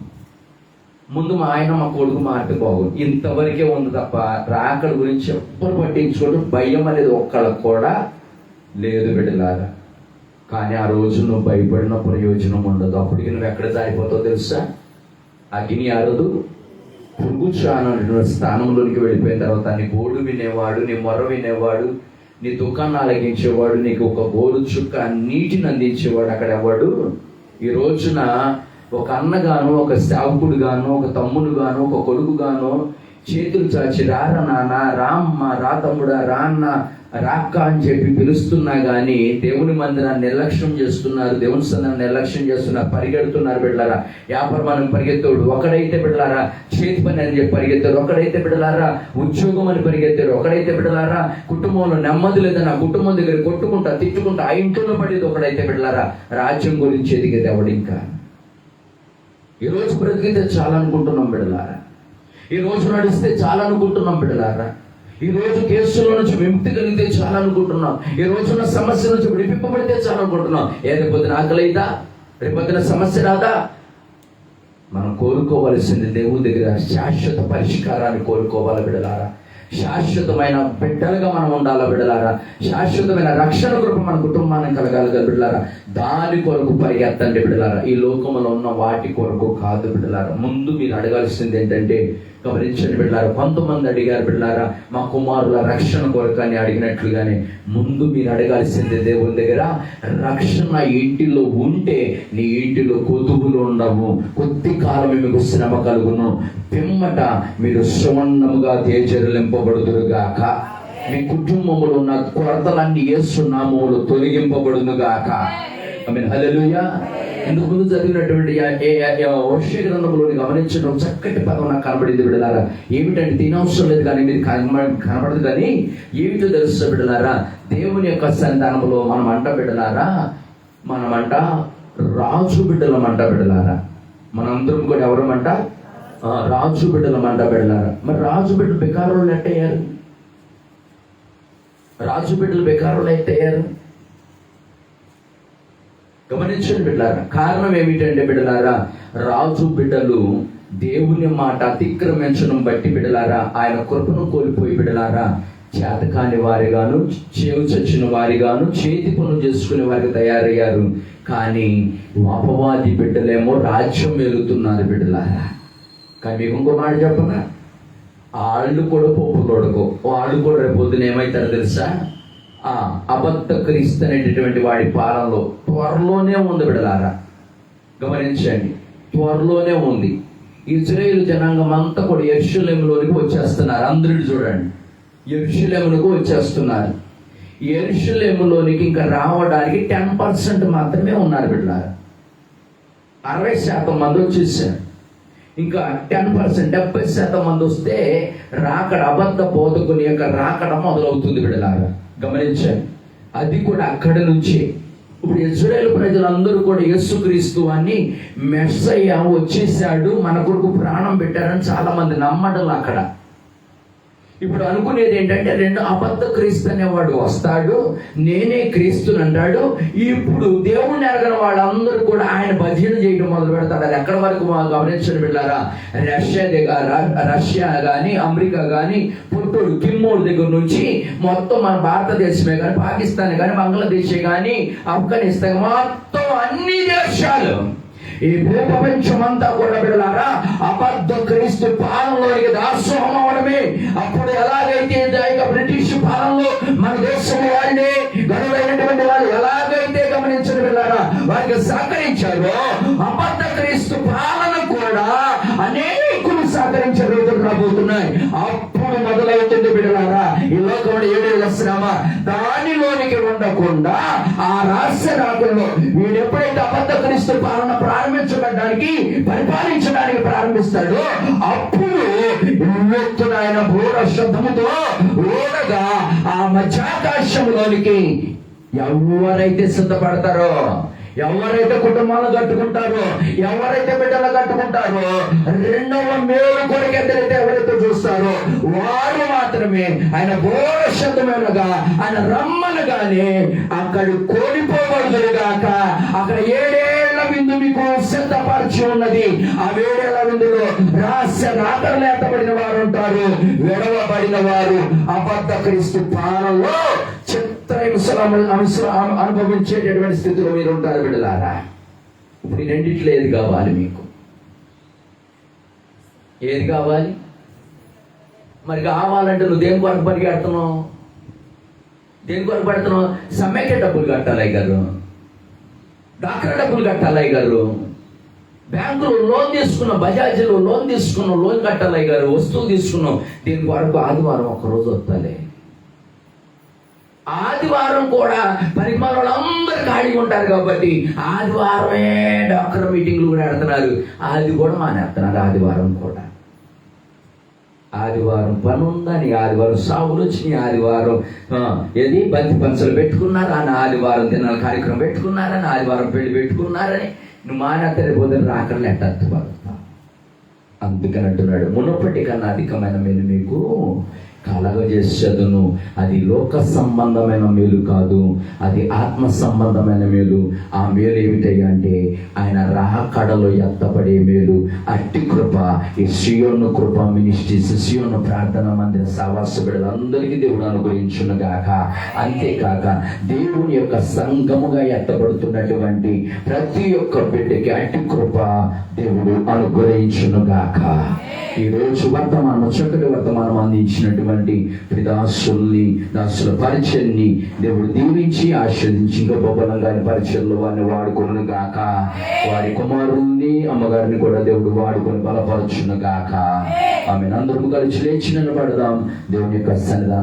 ముందు మా ఆయన మా కొడుకు మారితే బాగుంది. ఇంతవరకే ఉంది తప్ప రాకడ గురించి ఎవ్వరు పట్టించుకోవడం, భయం అనేది ఒక్కళ్ళకు కూడా లేదు బిడ్డలారా. కానీ ఆ రోజు నువ్వు భయపడిన ప్రయోజనం ఉండదు. అప్పటికి నువ్వు ఎక్కడ జారిపోతావు తెలుసా? అగ్ని ఆరదు, పురుగు చాన స్థానంలోనికి వెళ్ళిపోయిన తర్వాత నీ గోడు వినేవాడు, నీ మొర్ర వినేవాడు, నీ దుఃఖాన్ని ఆలగించేవాడు, నీకు ఒక గోరు చుక్క నీటిని అందించేవాడు అక్కడ ఎవడు? ఈ రోజున ఒక అన్నగాను, ఒక సేవకుడు గాను, ఒక తమ్ముడు గాను, ఒక కొడుకు గాను చేతులు చాచి రారా నాన్న, రామ్మ, రా తమ్ముడా, రా అన్న, రాక్క అని చెప్పి పిలుస్తున్నా కానీ దేవుని మందిరాన్ని నిర్లక్ష్యం చేస్తున్నారు, దేవుని సందాన్ని నిర్లక్ష్యం చేస్తున్నారు, పరిగెడుతున్నారు బిడ్డలారా. వ్యాపారం పరిగెత్తాడు ఒకడైతే బిడ్డలారా, చేతి పని అని చెప్పి పరిగెత్తారు ఒకడైతే బిడ్డలారా, ఉద్యోగం అని పరిగెత్తారు ఒకడైతే బిడ్డలారా, కుటుంబంలో నెమ్మది లేదని ఆ కుటుంబం దగ్గర కొట్టుకుంటా తిట్టుకుంటా ఆ ఇంట్లో పడేది ఒకడైతే బిడ్డలారా, రాజ్యం గురించి ఎదిగేది ఎవడు? ఇంకా ఈరోజు బ్రతికితే చాలా అనుకుంటున్నాం బిడ్డలారా, ఈ రోజు నడిస్తే చాలా అనుకుంటున్నాం బిడ్డలారా, ఈ రోజు కేసుల నుంచి విముక్తి కలిగితే చాలా అనుకుంటున్నాం, ఈ రోజున్న సమస్య నుంచి విడిపింపబడితే చాలా అనుకుంటున్నాం. రేపొద్దున ఆకలి అయితా, రేపొద్దున సమస్య రాదా? మనం కోరుకోవలసింది దేవుని దగ్గర శాశ్వత పరిష్కారాన్ని కోరుకోవాలి బిడ్డలారా. శాశ్వతమైన బిడ్డలుగా మనం ఉండాలా బిడ్డలారా. శాశ్వతమైన రక్షణ కృప మన కుటుంబానికి కలగాలి బిడ్డలారా. దాని కొరకు పరిగెత్తండి బిడ్డలారా, ఈ లోకంలో ఉన్న వాటి కొరకు కాదు బిడ్డలారా. ముందు మీరు అడగాల్సింది ఏంటంటే, గమనించండి బిడ్డలారా, కొంతమంది అడిగారు బిడ్డలారా మా కుమారుల రక్షణ కొరకు అని అడిగినట్లుగానే ముందు మీరు అడగాల్సిందే దేవుని దగ్గర రక్షణ ఇంటిలో ఉంటే నీ ఇంటిలో కొదువులు ఉండవు, కొద్ది కాలం మీకు శ్రమ కలుగును, పిమ్మట మీరు సువర్ణముగా తేజరిల్లింపబడుదురుగాక. మీ కుటుంబంలో ఉన్న కొరతలన్నీ యేసు నామములో తొలగింపబడునుగాక. ఆమేన్, హల్లెలూయా. ఇందుకు ముందు చదివినటువంటి హోషేయ గ్రంథంలోని గమనించడం చక్కటి పదం నాకు కనబడింది బిడ్డలారా. ఏమిటంటే తినవసరం లేదు కానీ మీరు కనబడదు కానీ ఏమిటో తెలుసు బిడ్డలారా, దేవుని యొక్క సంతానంలో మనమంట బిడ్డలారా, మనమంట రాజు బిడ్డలమంట బిడ్డలారా. మనందరం కూడా ఎవరమంట? రాజు బిడ్డలమంట బిడ్డలారా. మరి రాజు బిడ్డలు బెకారోళ్ళు ఎట్టయ్యారు? రాజు బిడ్డలు బెకారోళ్ళు ఎట్టయ్యారు? గమనించండి బిడ్డలారా. కారణం ఏమిటంటే బిడ్డలారా, రాజు బిడ్డలు దేవుని మాట అతిక్రమించడం బట్టి బిడ్డలారా, ఆయన కృపను కోల్పోయి బిడ్డలారా చేతకాని వారిగాను, చేవు చచ్చిన వారిగాను, చేతి పనులు చేసుకునే వారికి తయారయ్యారు. కానీ అపవాది బిడ్డలేమో రాజ్యం వెలుగుతున్నారు బిడ్డలారా. కానీ మీకు ఇంకో మాట చెప్పనా, వాళ్ళు కూడా పప్పు కొడుకో, వాళ్ళు కూడా రేపు పొద్దున ఏమవుతారో తెలుసా? అబద్ధ క్రీస్తు అనేటటువంటి వాడి పాలనలో త్వరలోనే ఉంది బిడ్డలారా. గమనించండి, త్వరలోనే ఉంది. ఇజ్రాయేలు జనాంగం అంతా కూడా యెరూషలేములోనికి వచ్చేస్తున్నారు. అందరూ చూడండి, యెరూషలేములకు వచ్చేస్తున్నారు. యెరూషలేములోనికి ఇంకా రావడానికి 10% మాత్రమే ఉన్నారు బిడ్డలారా. 60% మంది వచ్చేసారు. ఇంకా 10% 70% మంది వస్తే రాకడ, అబద్ధ బోధకుని యొక్క రాకడ మొదలవుతుంది బిడ్డలారా. గమనించండి, అది కూడా అక్కడి నుంచి. ఇప్పుడు ఇశ్రాయేలు ప్రజలందరూ కూడా యేసుక్రీస్తు అని మెస్సయ్య వచ్చేసాడు, మన కొరకు ప్రాణం పెట్టారని చాలా మంది నమ్మడం. అక్కడ ఇప్పుడు అనుకునేది ఏంటంటే రెండు అబద్ధ క్రీస్తు అనేవాడు వస్తాడు, నేనే క్రీస్తుని అంటాడు. ఇప్పుడు దేవుణ్ణి ఎరగని వాళ్ళందరూ కూడా ఆయన భజన చేయడం మొదలు పెడతాడు. అది ఎక్కడి వరకు గమనించండి బిడ్డారా, రష్యా కానీ అమెరికా కానీ పుట్టోడు కిమ్మోడు దగ్గర నుంచి మొత్తం మన భారతదేశమే కానీ, పాకిస్తాన్ కానీ, బంగ్లాదేశ్ కానీ, ఆఫ్ఘనిస్తాన్, మొత్తం అన్ని దేశాలు, ఈ భూప్రపంచం అంతా కూడా బిడ్డలారా అబద్ధ క్రీస్తు పాలనలోనికి దాసోహం అవడమే. అప్పుడు ఎలాగైతే బ్రిటిష్ పాలనలో మన దేశం వాళ్ళే గనులైనటువంటి వాళ్ళు ఎలాగైతే గమనించడం బిడ్డలారా వారికి సహకరించారో, అబద్ధ క్రీస్తు పాలన కూడా అనేకులు సహకరించే రోజులు రాబోతున్నాయి. అప్పుడు మొదలవుతుంది బిడ్డలారా ఈ లోకంలో 7 ఏళ్ల శ్రమ. దానిలోనికి ఉండకుండా ఆ రహస్య రాకల్లో వీడు ఎప్పుడైతే అబద్ధ క్రీస్తు పాలన ప్రారంభించబడడానికి, పరిపాలించడానికి ప్రారంభిస్తాడో అప్పుడు ఆయన ఘోర శబ్దముతో ఓడగా ఆ మధ్యాకాశంలోనికి ఎవరైతే సిద్ధపడతారో, ఎవరైతే కుటుంబాలు కట్టుకుంటారో, ఎవరైతే బిడ్డలు కట్టుకుంటారో, రెండవ మేలు కొరకు ఎవరైతే చూస్తారో వారు మాత్రమే ఆయన ఘోర శబ్దమేనగా ఆయన రమ్మనగానే అక్కడ కోల్పోబడుదురుగాక. అక్కడ 7 ఏళ్ల విందు మీకు సిద్ధపరిచి ఉన్నది. ఆ 7 ఏళ్ల విందులో రహస్య రాకడలు ఎత్తబడిన వారు ఉంటారు, విడవబడిన వారు అబద్ధ క్రీస్తు పాలనలో అనుభవించేటటువంటి స్థితిలో మీరు ఉంటారు బిడ్డలారా. ఇప్పుడు ఈ రెండిట్లో ఏది కావాలి మీకు? ఏది కావాలి? మరి కావాలంటే నువ్వు దేని కొరకు పరిగెడుతున్నావు? దేని కొరకు పడుతున్నావు? సమ్మెకే డబ్బులు కట్టాలి గారు, డాక్టర్ డబ్బులు కట్టాలి గారు, బ్యాంకులో లోన్ తీసుకున్నాం, బజాజ్లో లోన్ తీసుకున్నాం, లోన్ కట్టాలి గారు, వస్తువులు తీసుకున్నాం. దీని కొరకు ఆదివారం ఒక్కరోజు వస్తాలే. ఆదివారం కూడా పరిమాణాలు అందరూ ఖాళీగా ఉంటారు కాబట్టి ఆదివారమే డాక్టర్ మీటింగ్లు కూడా పెడుతున్నారు. అది కూడా మానేస్తున్నారు. ఆదివారం కూడా ఆదివారం పని ఉందని, ఆదివారం సాగులు వచ్చినాయి, ఆదివారం ఏది బంతి పంచలు పెట్టుకున్నారు అని, ఆదివారం తినాల కార్యక్రమం పెట్టుకున్నారని, ఆదివారం పెళ్లి పెట్టుకున్నారని నువ్వు మానేస్తే పోతే రాకడలు ఎట్టద్దు పడుతావు. అందుకని అంటున్నాడు, మునుపటి కన్నా అధికమైన మేలు మీకు కలగజేసేదను. అది లోక సంబంధమైన మేలు కాదు, అది ఆత్మ సంబంధమైన మేలు. ఆ మేలు ఏమిటయ్యా అంటే ఆయన రాకడలో ఎత్తబడే మేలు. అట్టి కృప ఈ సియోను కృప మినిస్ట్రీస్, సియోను ప్రార్థన మందిర సహవాస బిడ్డలందరికీ దేవుడు అనుగ్రహించును గాక. అంతేకాక దేవుని యొక్క సంఘముగా ఎత్తబడుతున్నటువంటి ప్రతి ఒక్క బిడ్డకి అట్టి కృప దేవుడు అనుగ్రహించును గాక. ఈ రోజు వర్తమానం, చక్కటి వర్తమానం అందించినటువంటి దాసుల్ని, దాసుల పరిచయాన్ని దేవుడు దీవించి ఆశ్రదించి ఇంకా బొబ్బలంగా పరిచయంలో వారిని వాడుకొను గాక. వారి కుమారుల్ని, అమ్మగారిని కూడా దేవుడు వాడుకొని బలపరచును గాక. ఆమె అందరూ కలిసి లేచి నిలబడదాం. దేవుని యొక్క సన్నిధానం